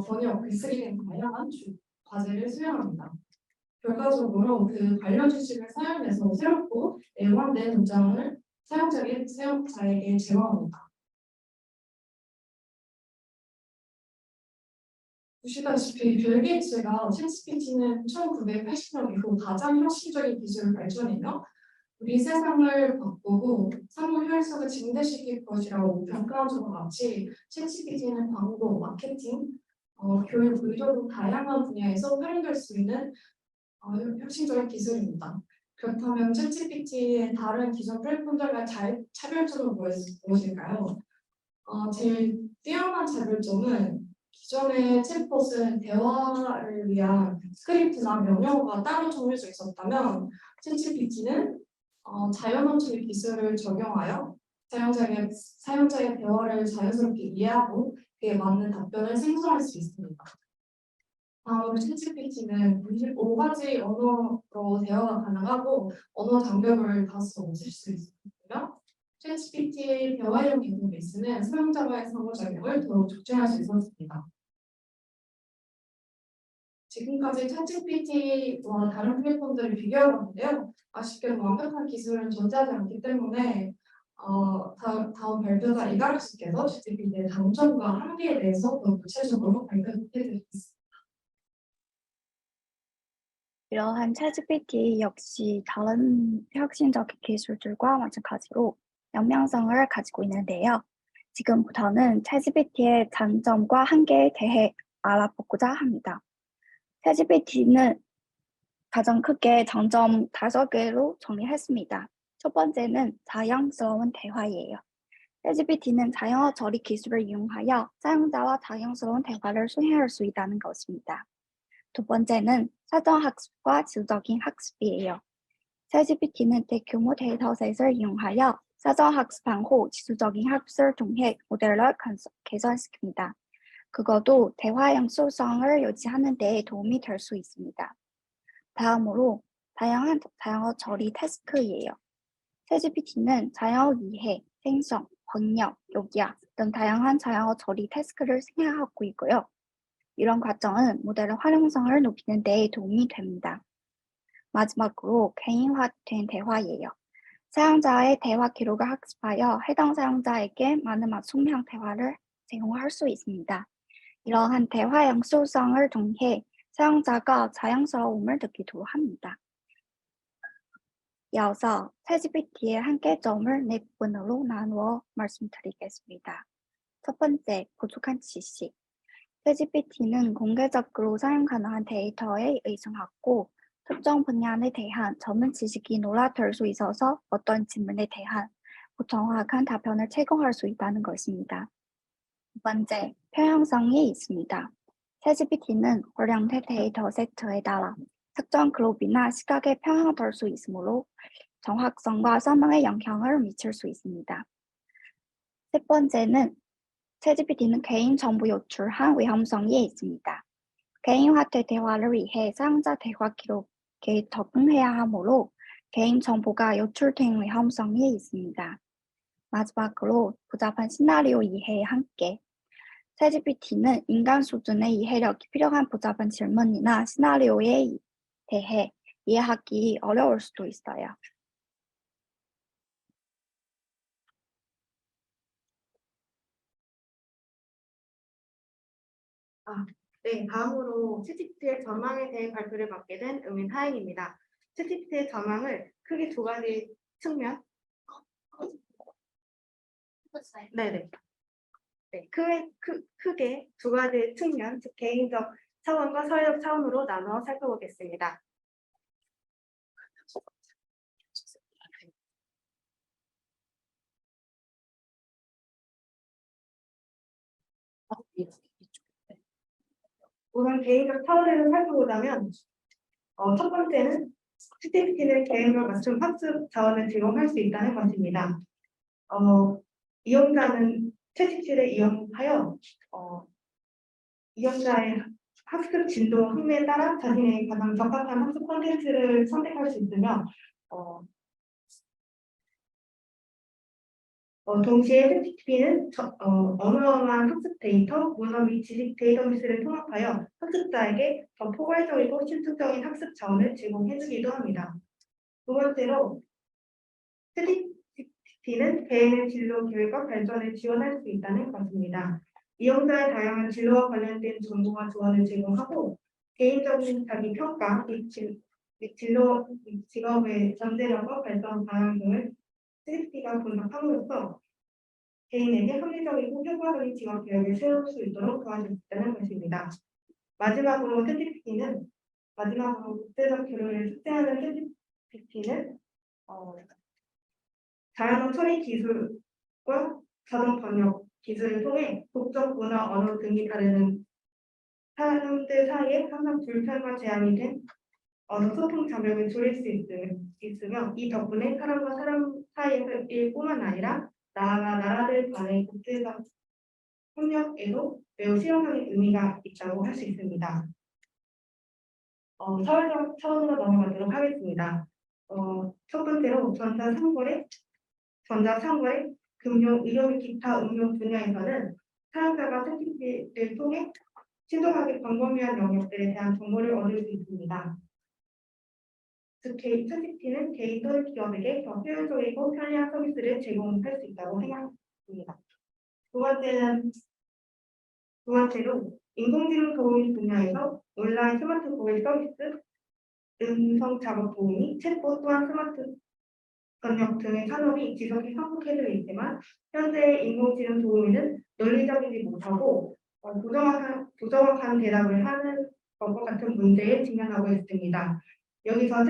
번역, 글쓰기 등 다양한 과제를 수행합니다. 결과적으로 그 관련 지식을 사용해서 새롭고 일관된 문장을 사용자에게 제공합니다. 보시다시피 빌 게이츠가 챗GPT는 1980년 이후 가장 혁신적인 기술 발전이며 우리 세상을 바꾸고 사무 효율성을 증대시킬 것이라고 평가한 적과 같이 챗GPT는 광고, 마케팅, 교육, 의료 등 다양한 분야에서 활용될 수 있는 혁신적인 기술입니다. 그렇다면 챗GPT의 다른 기존 플랫폼들과 차별점은 무엇일까요? 제일 뛰어난 차별점은 기존의 챗봇은 대화를 위한 스크립트나 명령어가 따로 정해져 있었다면 챗GPT는 자연언어의 기술을 적용하여 사용자의 대화를 자연스럽게 이해하고 그에 맞는 답변을 생성할 수 있습니다. 다음으로 챗GPT는 25가지 언어로 대화가 가능하고 언어 장벽을 다소 없앨 수 있습니다. 챗GPT의 대화형 인터페이스는 사용자와의 상호작용을 더욱 촉진할 수 있었습니다. 지금까지 챗GPT와 다른 플랫폼들을 비교해봤는데요. 아쉽게도 완벽한 기술은 존재하지 않기 때문에 다음 발표자 이가락씨께서 챗GPT의 장점과 한계에 대해서 더 구체적으로 발표해드리겠습니다. 이러한 챗GPT 역시 다른 혁신적인 기술들과 마찬가지로 영향성을 가지고 있는데요. 지금부터는 챗GPT의 장점과 한계에 대해 알아보고자 합니다. 챗GPT는 가장 크게 장점 5개로 정리했습니다. 첫 번째는 자연스러운 대화예요. 챗GPT는 자연어 처리 기술을 이용하여 사용자와 자연스러운 대화를 수행할 수 있다는 것입니다. 두 번째는 사전 학습과 지수적인 학습이에요. 챗GPT는 대규모 데이터셋을 이용하여 사전 학습한 후 지수적인 학습을 통해 모델을 개선시킵니다. 그것도 대화 영수성을 유지하는 데 도움이 될 수 있습니다. 다음으로 다양한 자연어 처리 태스크예요. 챗GPT는 자연어 이해, 생성, 번역, 요기화 등 다양한 자영어 처리 태스크를 생략하고 있고요. 이런 과정은 모델의 활용성을 높이는 데 도움이 됩니다. 마지막으로 개인화된 대화예요. 사용자의 대화 기록을 학습하여 해당 사용자에게 많은 맞춤형 대화를 제공할 수 있습니다. 이러한 대화 영수성을 통해 사용자가 자연스러움을 느끼도록 합니다. 이어서 챗GPT의 한계점을 네 부분으로 나누어 말씀드리겠습니다. 첫 번째, 부족한 지식. 챗GPT는 공개적으로 사용 가능한 데이터에 의존하고 특정 분야에 대한 전문 지식이 논란될 수 있어서 어떤 질문에 대한 정확한 답변을 제공할 수 있다는 것입니다. 두 번째, 편향성이 있습니다. 챗GPT는 고량된 데이터 세트에 따라 특정 그룹이나 시각에 편향될 수 있으므로 정확성과 설명에 영향을 미칠 수 있습니다. 세 번째는 챗GPT는 개인정보 유출한 위험성이 있습니다. 개인화된 대화를 위해 사용자 대화 기록에 적응해야 하므로 개인정보가 유출된 위험성이 있습니다. 마지막으로 복잡한 시나리오 이해에 함께 챗GPT는 인간 수준의 이해력이 필요한 복잡한 질문이나 시나리오에 대해 이해하기 어려울 수도 있어요. 네, 다음으로 챗GPT의 전망에 대해 발표를 맡게 된 은민하인입니다. 챗GPT의 전망을 크게 두 가지 측면, 네네. 네, 크게 두 가지 측면, 즉 개인적 차원과 사회적 차원으로 나누어 살펴보겠습니다. 우선 개인적 차원에서 살펴보자면 첫 번째는 챗GPT는 개인별 맞춤 학습 자원을 제공할 수 있다는 것입니다. 이용자는 챗GPT를 이용하여 이용자의 학습 진도 흥미에 따라 자신의 가장 적합한 학습 콘텐츠를 선택할 수 있으며 동시에 챗GPT는 어마어마한 학습 데이터, 문헌 및 지식 데이터베이스를 통합하여 학습자에게 더 포괄적이고 실질적인 학습 자원을 제공해주기도 합니다. 두 번째로 챗GPT는 개인의 진로 계획과 발전을 지원할 수 있다는 것입니다. 이용자의 다양한 진로와 관련된 정보와 조언을 제공하고 개인적인 자기 평가 및 진로 및 직업의 잠재력과 발전 방향 등을 챗GPT가 분석함으로써 개인에게 합리적이고 효과적인 직업 계획을 세울 수 있도록 도와줄 수 있다는 것입니다. 마지막으로 국제적 교류를 숙제하는 챗GPT는 자연어 처리 기술과 자동 번역 기술을 통해 국적, 문화, 언어 등이 다르는 사람들 사이에 항상 불편과 제한이 된 언어 소통 장벽을 줄일 수 있으며 이 덕분에 사람과 사람 사이의 뿐만 아니라 나라가 나라들 간의 국제적 협력에도 매우 실용적인 의미가 있다고 할 수 있습니다. 사회적 차원으로 넘어가도록 하겠습니다. 첫 번째로 전자상거래, 금융, 의료 및 기타 응용 분야에서는 사용자가 챗GPT를 통해 신속하게 광범위한 영역들에 대한 정보를 얻을 수 있습니다. 즉, 챗GPT는 개인 또는 기업에게 더 효율적이고 편리한 서비스를 제공할 수 있다고 생각합니다. 두 번째로 인공지능 도우미 분야에서 온라인 스마트 고객 서비스, 음성 작업 도우미, 챗봇 또한 스마트 번역 등의 산업이 지속히 성숙해지고 있지만 현재 인공지능 도우미는 논리적이지 못하고 부정확한 대답을 하는 것과 같은 문제에 직면하고 있습니다. 여기서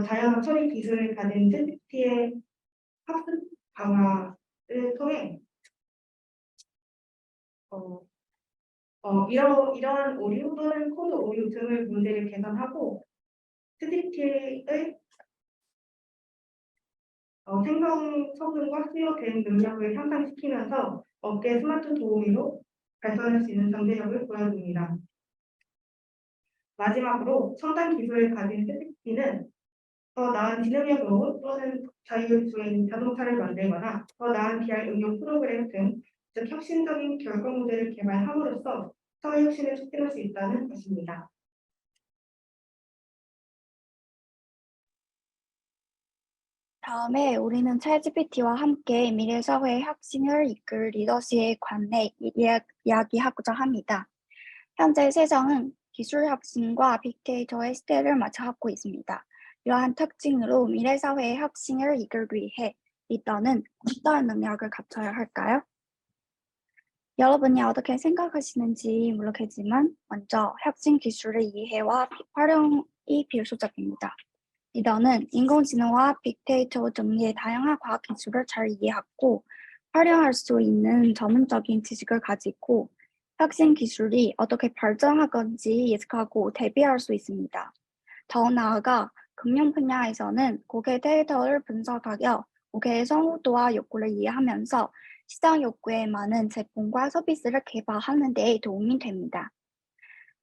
자연어 처리 기술을 가진 챗GPT의 학습 강화를 통해 이러한 오류 또는 코드 오류 등의 문제를 개선하고 챗GPT의 생성 성능과 수요 대응 능력을 향상시키면서 업계 스마트 도우미로 발전할 수 있는 잠재력을 보여줍니다. 마지막으로 첨단 기술을 가진 챗GPT는 더 나은 지능형 또는 자율주행 자동차를 만들거나 더 나은 VR 응용 프로그램 등 즉 혁신적인 결과 모델을 개발함으로써 사회 혁신을 촉진할 수 있다는 것입니다. 다음에 우리는 챗GPT와 함께 미래 사회의 혁신을 이끌 리더십에 관해 이야기하고자 합니다. 현재 세상은 기술 혁신과 빅데이터의 시대를 맞이하고 있습니다. 이러한 특징으로 미래 사회의 혁신을 이끌기 위해 리더는 어떠한 능력을 갖춰야 할까요? 여러분이 어떻게 생각하시는지 모르겠지만 먼저 혁신 기술의 이해와 활용이 필수적입니다. 리더는 인공지능과 빅데이터 등의 다양한 과학 기술을 잘 이해하고 활용할 수 있는 전문적인 지식을 가지고 혁신 기술이 어떻게 발전하건지 예측하고 대비할 수 있습니다. 더 나아가 금융 분야에서는 고객 데이터를 분석하여 고객의 선호도와 욕구를 이해하면서 시장 욕구에 맞는 제품과 서비스를 개발하는 데 도움이 됩니다.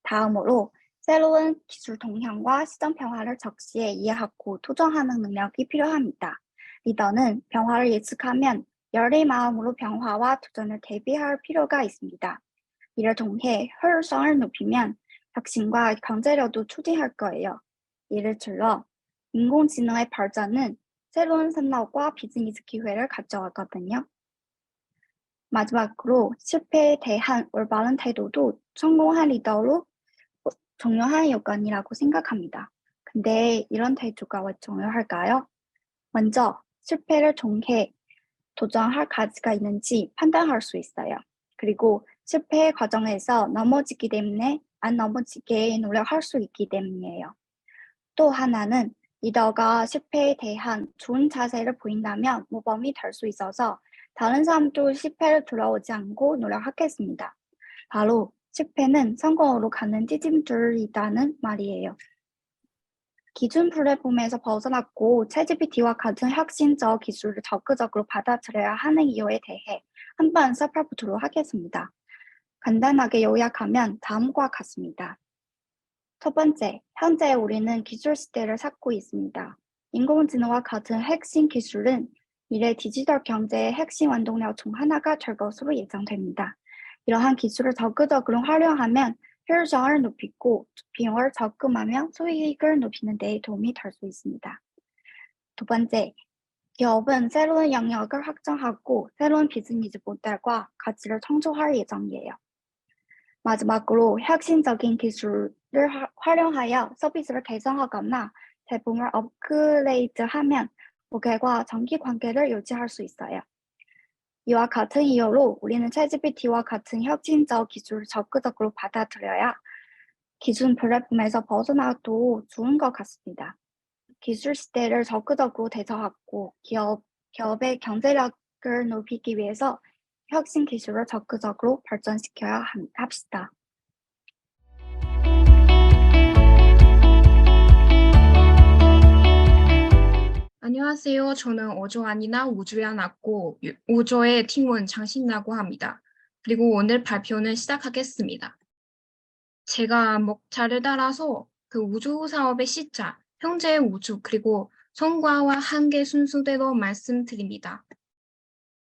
다음으로 새로운 기술 동향과 시장 변화를 적시에 이해하고 도전하는 능력이 필요합니다. 리더는 변화를 예측하면 열의 마음으로 변화와 도전을 대비할 필요가 있습니다. 이를 통해 효율성을 높이면 혁신과 경제력도 추진할 거예요. 예를 들어 인공지능의 발전은 새로운 산업과 비즈니스 기회를 가져왔거든요. 마지막으로 실패에 대한 올바른 태도도 성공한 리더로 중요한 요건이라고 생각합니다. 근데 이런 태도가 왜 중요할까요? 먼저 실패를 통해 도전할 가치가 있는지 판단할 수 있어요. 그리고 실패 과정에서 넘어지기 때문에 안 넘어지게 노력할 수 있기 때문이에요. 또 하나는 리더가 실패에 대한 좋은 자세를 보인다면 모범이 될 수 있어서 다른 사람도 실패를 두려워하지 않고 노력하겠습니다. 바로 실패는 성공으로 가는 찌짐줄이라는 말이에요. 기존 플랫폼에서 벗어났고 챗GPT와 같은 혁신적 기술을 적극적으로 받아들여야 하는 이유에 대해 한번 살펴보도록 하겠습니다. 간단하게 요약하면 다음과 같습니다. 첫 번째, 현재 우리는 기술 시대를 살고 있습니다. 인공지능과 같은 핵심 기술은 미래 디지털 경제의 핵심 원동력 중 하나가 될 것으로 예상됩니다. 이러한 기술을 적극적으로 활용하면 효율성을 높이고 비용을 적금하며 수익을 높이는 데 도움이 될 수 있습니다. 두 번째, 기업은 새로운 영역을 확장하고 새로운 비즈니스 모델과 가치를 창조할 예정이에요. 마지막으로 혁신적인 기술을 활용하여 서비스를 개선하거나 제품을 업그레이드하면 고객과 장기 관계를 유지할 수 있어요. 이와 같은 이유로 우리는 챗GPT와 같은 혁신적 기술을 적극적으로 받아들여야 기존 플랫폼에서 벗어나도 좋은 것 같습니다. 기술 시대를 적극적으로 대처하고 기업의 경제력을 높이기 위해서 혁신 기술을 적극적으로 발전시켜야 합시다. 안녕하세요. 저는 어조아니나 우주에 왔고 우주의 팀원 장신이라고 합니다. 그리고 오늘 발표는 시작하겠습니다. 제가 목차를 따라서 그 우주 사업의 시작, 현재의 우주, 그리고 성과와 한계 순서대로 말씀드립니다.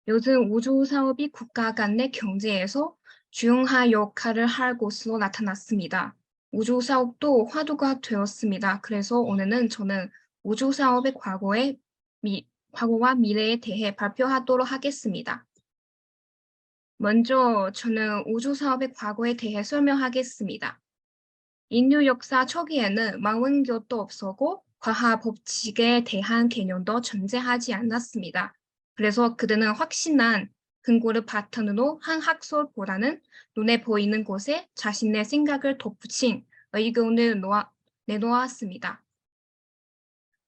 요즘 우주 사업이 국가 간의 경제에서 중요한 역할을 할 것으로 나타났습니다. 우주 사업도 화두가 되었습니다. 그래서 오늘은 저는 우주 사업의 과거와 미래에 대해 발표하도록 하겠습니다. 먼저 저는 우주 사업의 과거에 대해 설명하겠습니다. 인류 역사 초기에는 망원경도 없었고 과학 법칙에 대한 개념도 존재하지 않았습니다. 그래서 그들은 확신한 근거를 바탕으로 한 학설보다는 눈에 보이는 곳에 자신의 생각을 덧붙인 의견을 내놓았습니다.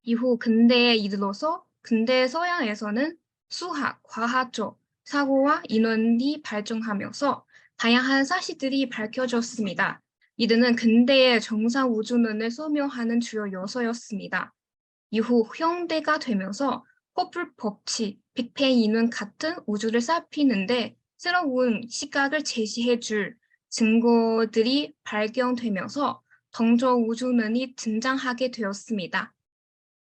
이후 근대에 이르러서 근대 서양에서는 수학, 과학적 사고와 인원이 발전하면서 다양한 사실들이 밝혀졌습니다. 이들은 근대의 정상 우주론을 설명하는 주요 요소였습니다. 이후 현대가 되면서 허블 법칙, 빅뱅 이론 같은 우주를 살피는데 새로운 시각을 제시해줄 증거들이 발견되면서 동적 우주론이 등장하게 되었습니다.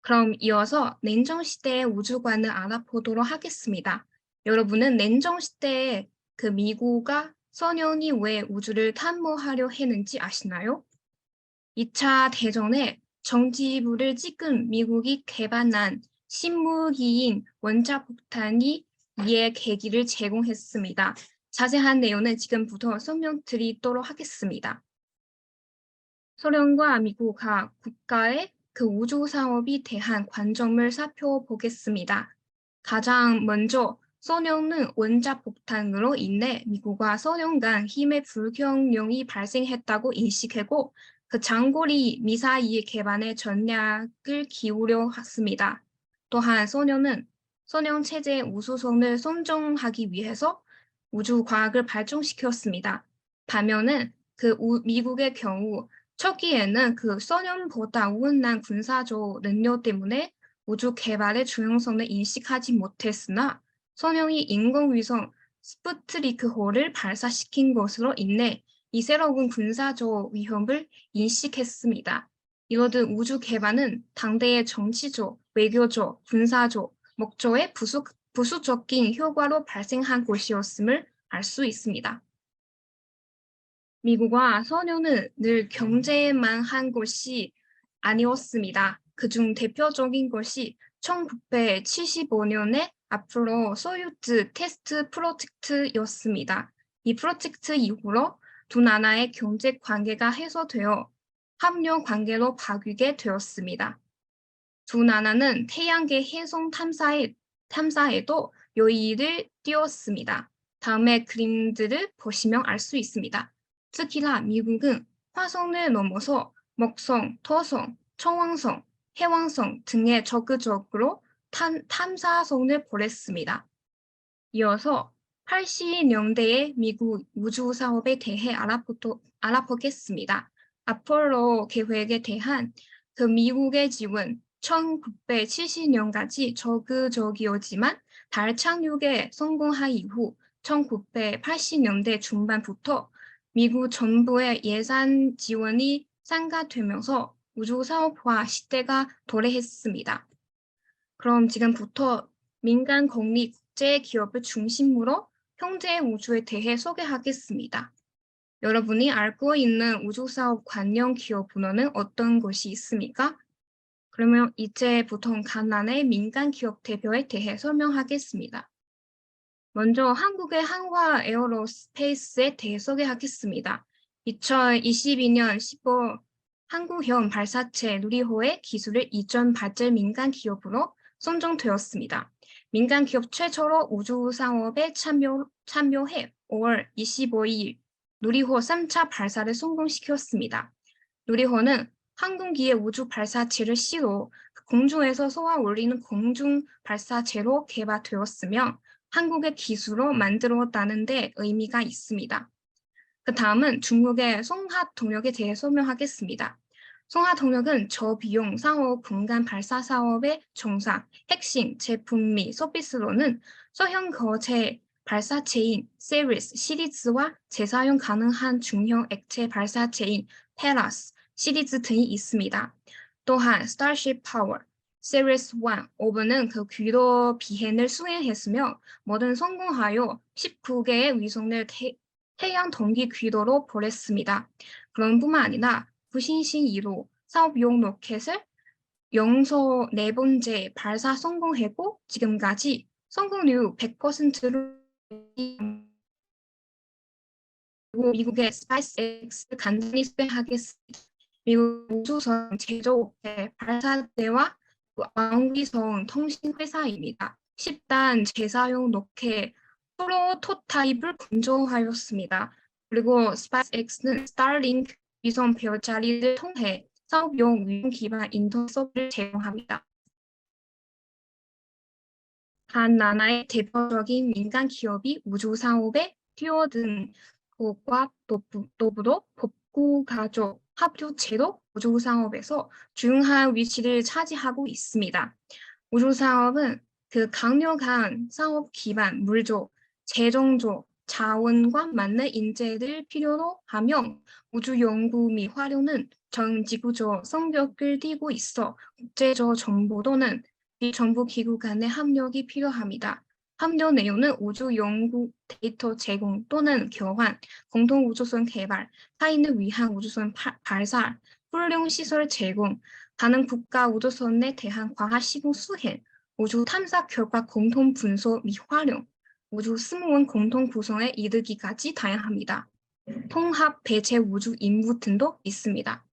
그럼 이어서 냉정시대의 우주관을 알아보도록 하겠습니다. 여러분은 냉정시대에 그 미국과 소련이 왜 우주를 탐험하려 했는지 아시나요? 2차 대전에 정지불을 찍은 미국이 개발한 신무기인 원자폭탄이 이에 계기를 제공했습니다. 자세한 내용은 지금부터 설명드리도록 하겠습니다. 소련과 미국 각 국가의 그 우주 사업에 대한 관점을 살펴보겠습니다. 가장 먼저 소련은 원자폭탄으로 인해 미국과 소련 간 힘의 불균형이 발생했다고 인식하고 그 장거리 미사일 개발에 전략을 기울여 왔습니다. 또한 소련은 소련 체제의 우수성을 선정하기 위해서 우주 과학을 발전시켰습니다. 반면에 미국의 경우 초기에는 그 소련보다 우월한 군사적 능력 때문에 우주 개발의 중요성을 인식하지 못했으나 소련이 인공위성 스푸트니크호를 발사시킨 것으로 인해 이 새로운 군사적 위협을 인식했습니다. 이러듯 우주 개발은 당대의 정치적, 외교적, 군사적 목적의 부수적인 효과로 발생한 것이었음을 알 수 있습니다. 미국과 소련은 늘 경제만 한 것이 아니었습니다. 그중 대표적인 것이 1975년에 앞으로 소유즈 테스트 프로젝트였습니다. 이 프로젝트 이후로 두 나라의 경제 관계가 해소되어 합력 관계로 바뀌게 되었습니다. 두 나라는 태양계 해성 탐사에도 요일을 띄웠습니다. 다음의 그림들을 보시면 알 수 있습니다. 특히나 미국은 화성을 넘어서 목성, 토성, 청왕성, 해왕성 등에 적극적으로 탐사선을 보냈습니다. 이어서 80년대의 미국 우주 사업에 대해 알아보겠습니다. 아폴로 계획에 대한 그 미국의 지원 1970년까지 적극적이었지만 달 착륙에 성공한 이후 1980년대 중반부터 미국 정부의 예산 지원이 상가되면서 우주 사업화 시대가 도래했습니다. 그럼 지금부터 민간 공립 국제 기업을 중심으로 현재 우주에 대해 소개하겠습니다. 여러분이 알고 있는 우주 사업 관련 기업 번호는 어떤 것이 있습니까? 그러면 이제부터 간단히 민간 기업 대표에 대해 설명하겠습니다. 먼저 한국의 한화 에어로스페이스에 대해 소개하겠습니다. 2022년 10월 한국형 발사체 누리호의 기술을 이전 발전 민간 기업으로 선정되었습니다. 민간 기업 최초로 우주 사업에 참여해 5월 25일 누리호 3차 발사를 성공시켰습니다. 누리호는 항공기의 우주 발사체를 실어 공중에서 쏘아 올리는 공중 발사체로 개발되었으며 한국의 기술로 만들었다는 데 의미가 있습니다. 그 다음은 중국의 송하 동력에 대해 설명하겠습니다. 송하 동력은 저비용 상호 공간 발사 사업의 정상, 핵심 제품 및 서비스로는 소형 거체 발사체인 세리스 시리즈와 재사용 가능한 중형 액체 발사체인 테라스 시리즈 등이 있습니다. 또한 스타쉽 파워, 시리즈 1, 5는 그 궤도 비행을 수행했으며 모두 성공하여 19개의 위성을 태양 동기 궤도로 보냈습니다. 그런 뿐만 아니라 부신신 2로 사업용 로켓을 영서 4번째 발사 성공했고 지금까지 성공률 100%로 미국의 스페이스X를 간단히 소개하겠습니다. 미국 우주선 제조업체 발사대와 왕위성 통신회사입니다. 10단 재사용 로켓 프로토타입을 건조하였습니다. 그리고 스페이스X는 스타링크 위성 별자리를 통해 사업용 위성 기반 인터넷 서비스를 제공합니다. 한 나라의 대표적인 민간 기업이 우주 사업에 뛰어든 것과 더불어 법구가족 합류체도 우주 사업에서 중요한 위치를 차지하고 있습니다. 우주 사업은 그 강력한 사업 기반, 물적, 재정적, 자원과 맞는 인재를 필요로 하며 우주 연구 및 활용은 전 지구적 성격을 띠고 있어 국제적 정보 또는 비정부 기구 간의 협력이 필요합니다. 협력 내용은 우주 연구 데이터 제공 또는 교환, 공동 우주선 개발, 타인을 위한 우주선 발사, 훈련 시설 제공, 다른 국가 우주선에 대한 과학 시공 수행, 우주 탐사 결과 공동 분석 및 활용, 우주 승무원 공동 구성에 이르기까지 다양합니다. 통합 배제 우주 임무 등도 있습니다.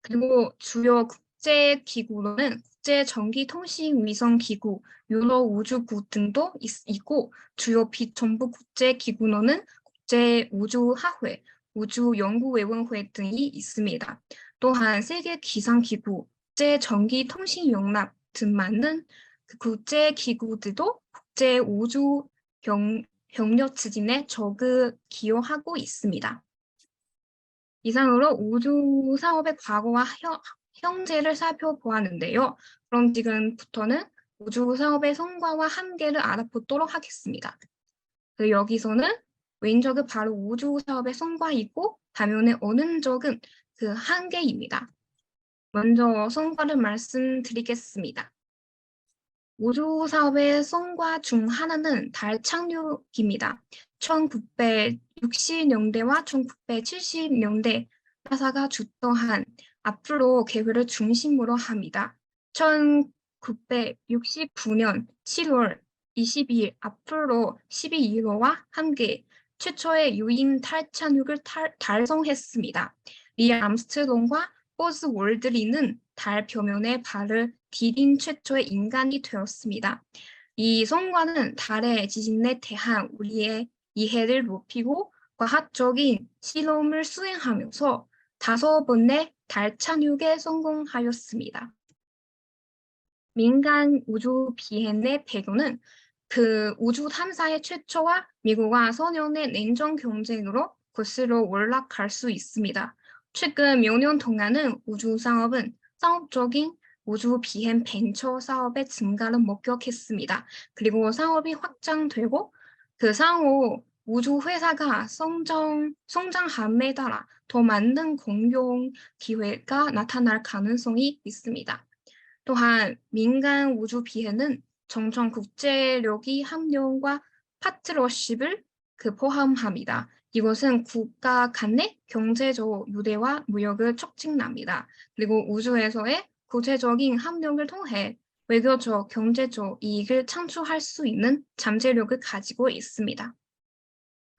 그리고 주요 국제 기구로는 국제전기통신위성기구, 유로우주국 등도 있고 주요 비정부 국제 기구로는 국제우주학회, 우주연구위원회 등이 있습니다. 또한 세계기상기구, 국제전기통신연합 등 많은 국제 기구들도 국제우주 협력 추진에 적극 기여하고 있습니다. 이상으로 우주 사업의 과거와 현재를 살펴보았는데요. 그럼 지금부터는 우주 사업의 성과와 한계를 알아보도록 하겠습니다. 여기서는 왼쪽은 바로 우주 사업의 성과이고 반면에 오른쪽은 그 한계입니다. 먼저 성과를 말씀드리겠습니다. 우주 사업의 성과 중 하나는 달 착륙입니다. 1960년대와 1970년대 나사가 주도한 앞으로 계획을 중심으로 합니다. 1969년 7월 22일 앞으로 12일호와 함께 최초의 유인 달 착륙을 달성했습니다. 리 암스트롱과 버즈 월드린은 달 표면에 발을 디딘 최초의 인간이 되었습니다. 이 성과는 달의 지진에 대한 우리의 이해를 높이고 과학적인 실험을 수행하면서 5번의 달 착륙에 성공하였습니다. 민간 우주 비행의 배경은 그 우주 탐사의 최초와 미국과 소련의 냉전 경쟁으로 거슬러 올라갈 수 있습니다. 최근 몇 년 동안은 우주 사업은 상업적인 우주 비행 벤처 사업의 증가를 목격했습니다. 그리고 사업이 확장되고 그 상호 우주 회사가 성장함에 따라 더 많은 공용 기회가 나타날 가능성이 있습니다. 또한 민간 우주 비행은 점점 국제력이 합력과 파트너십을 포함합니다. 이것은 국가 간의 경제적 유대와 무역을 촉진합니다. 그리고 우주에서의 구체적인 협력을 통해 외교적, 경제적 이익을 창출할 수 있는 잠재력을 가지고 있습니다.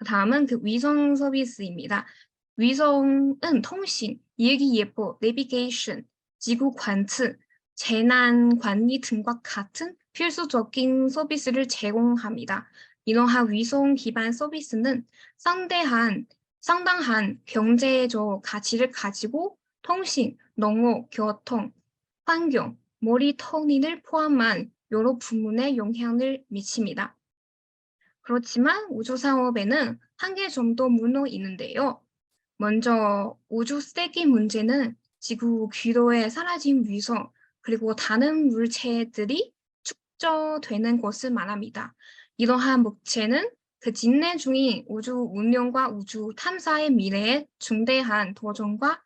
다음은 위성 서비스입니다. 위성은 통신, 일기예보, 내비게이션, 지구 관측, 재난 관리 등과 같은 필수적인 서비스를 제공합니다. 이러한 위성 기반 서비스는 상당한 경제적 가치를 가지고 통신, 농업, 교통, 환경, 모니터링을 포함한 여러 부문에 영향을 미칩니다. 그렇지만 우주 사업에는 한계점도 물론 있는데요. 먼저 우주 쓰레기 문제는 지구 궤도에 사라진 위성 그리고 다른 물체들이 축적되는 것을 말합니다. 이러한 물체는 그 진행 중인 우주 운영과 우주 탐사의 미래에 중대한 도전과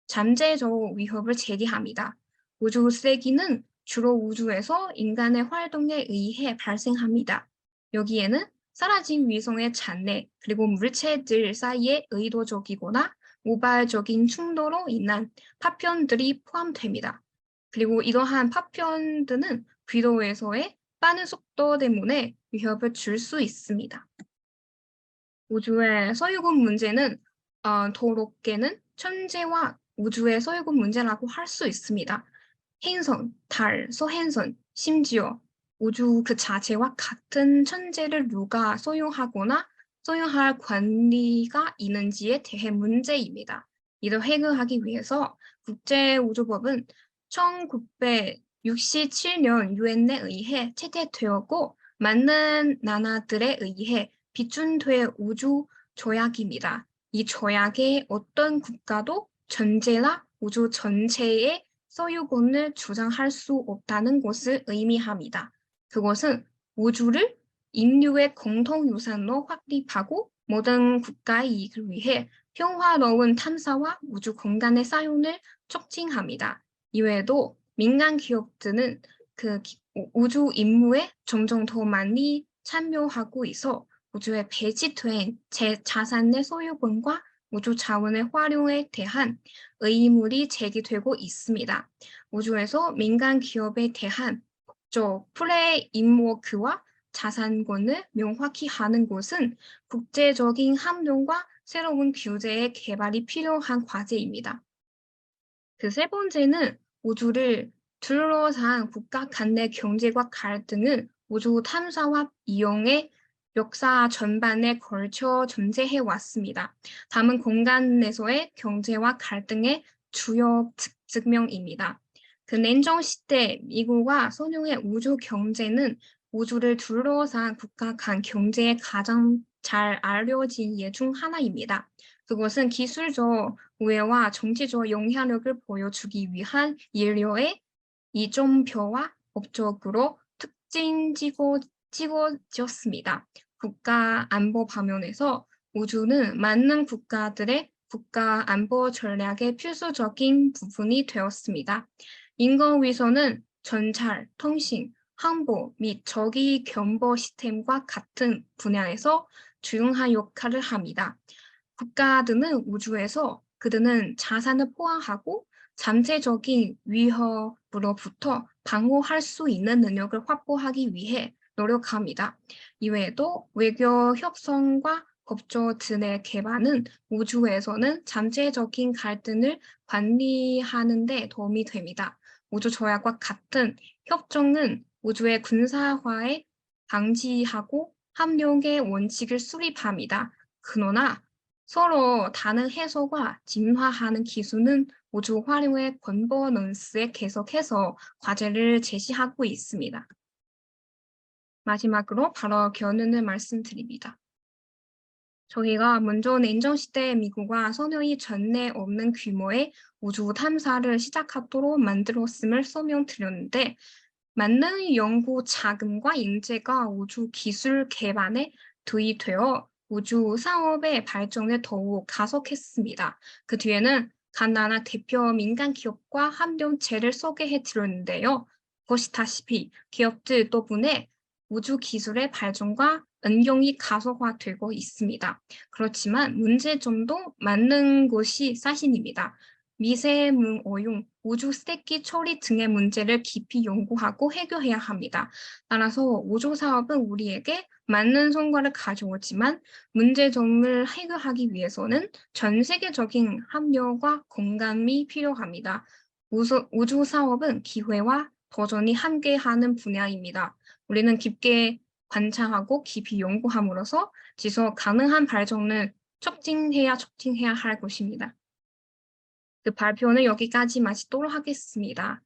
잠재적 위협을 제기합니다. 우주 쓰레기는 주로 우주에서 인간의 활동에 의해 발생합니다. 여기에는 사라진 위성의 잔해 그리고 물체들 사이의 의도적이거나 우발적인 충돌로 인한 파편들이 포함됩니다. 그리고 이러한 파편들은 궤도에서의 빠른 속도 때문에 위협을 줄 수 있습니다. 우주의 소유권 문제는 도롭게는 천체와 우주의 소유권 문제라고 할 수 있습니다. 행성, 달, 소행성, 심지어 우주 그 자체와 같은 천체를 누가 소유하거나 소유할 권리가 있는지에 대해 문제입니다. 이를 해결하기 위해서 국제우주법은 1967년 유엔에 의해 채택되었고 많은 나라들에 의해 비준된 우주 조약입니다. 이 조약에 어떤 국가도 전제나 우주 전체의 소유권을 주장할 수 없다는 것을 의미합니다. 그것은 우주를 인류의 공통유산으로 확립하고 모든 국가의 이익을 위해 평화로운 탐사와 우주 공간의 사용을 촉진합니다. 이외에도 민간 기업들은 우주 임무에 점점 더 많이 참여하고 있어 우주에 배치된 자산의 소유권과 우주 자원의 활용에 대한 의무를 제기되고 있습니다. 우주에서 민간 기업에 대한 프레임워크와 자산권을 명확히 하는 것은 국제적인 합력과 새로운 규제의 개발이 필요한 과제입니다. 세 번째는 우주를 둘러싼 국가 간의 경제과 갈등은 우주 탐사와 이용의 역사 전반에 걸쳐 존재해 왔습니다. 다만 공간에서의 경제와 갈등의 주요 측면입니다. 냉전 시대 미국과 선용의 우주 경제는 우주를 둘러싼 국가 간 경제의 가장 잘 알려진 예 중 하나입니다. 그것은 기술적 우회와 정치적 영향력을 보여주기 위한 인류의 이점표와 법적으로 특징 찍어졌습니다. 국가 안보 방면에서 우주는 많은 국가들의 국가 안보 전략의 필수적인 부분이 되었습니다. 인공위성은 전찰, 통신, 항보 및 저기 경보 시스템과 같은 분야에서 중요한 역할을 합니다. 국가들은 우주에서 그들은 자산을 포함하고 잠재적인 위협으로부터 방어할 수 있는 능력을 확보하기 위해 노력합니다. 이외에도 외교 협상과 법조 등의 개발은 우주에서는 잠재적인 갈등을 관리하는 데 도움이 됩니다. 우주 조약과 같은 협정은 우주의 군사화에 방지하고 합력의 원칙을 수립합니다. 그러나 서로 다른 해석과 진화하는 기술은 우주 활용의 건버넌스에 계속해서 과제를 제시하고 있습니다. 마지막으로 바로 결론을 말씀드립니다. 저희가 먼저 냉전 시대 미국과 선형이 전에 없는 규모의 우주 탐사를 시작하도록 만들었음을 설명드렸는데 많은 연구 자금과 인재가 우주 기술 개발에 투입되어 우주 사업의 발전을 더욱 가속했습니다. 그 뒤에는 가나나 대표 민간 기업과 합동체를 소개해 드렸는데요. 보시다시피 기업들 덕분에 우주 기술의 발전과 응용이 가속화되고 있습니다. 그렇지만 문제점도 많은 것이 사실입니다. 미세먼 오염, 우주 쓰레기 처리 등의 문제를 깊이 연구하고 해결해야 합니다. 따라서 우주 사업은 우리에게 많은 성과를 가져오지만 문제점을 해결하기 위해서는 전 세계적인 합력과 공감이 필요합니다. 우주 사업은 기회와 도전이 함께하는 분야입니다. 우리는 깊게 관찰하고 깊이 연구함으로써 지속 가능한 발전을 촉진해야 할 것입니다. 그 발표는 여기까지 마치도록 하겠습니다.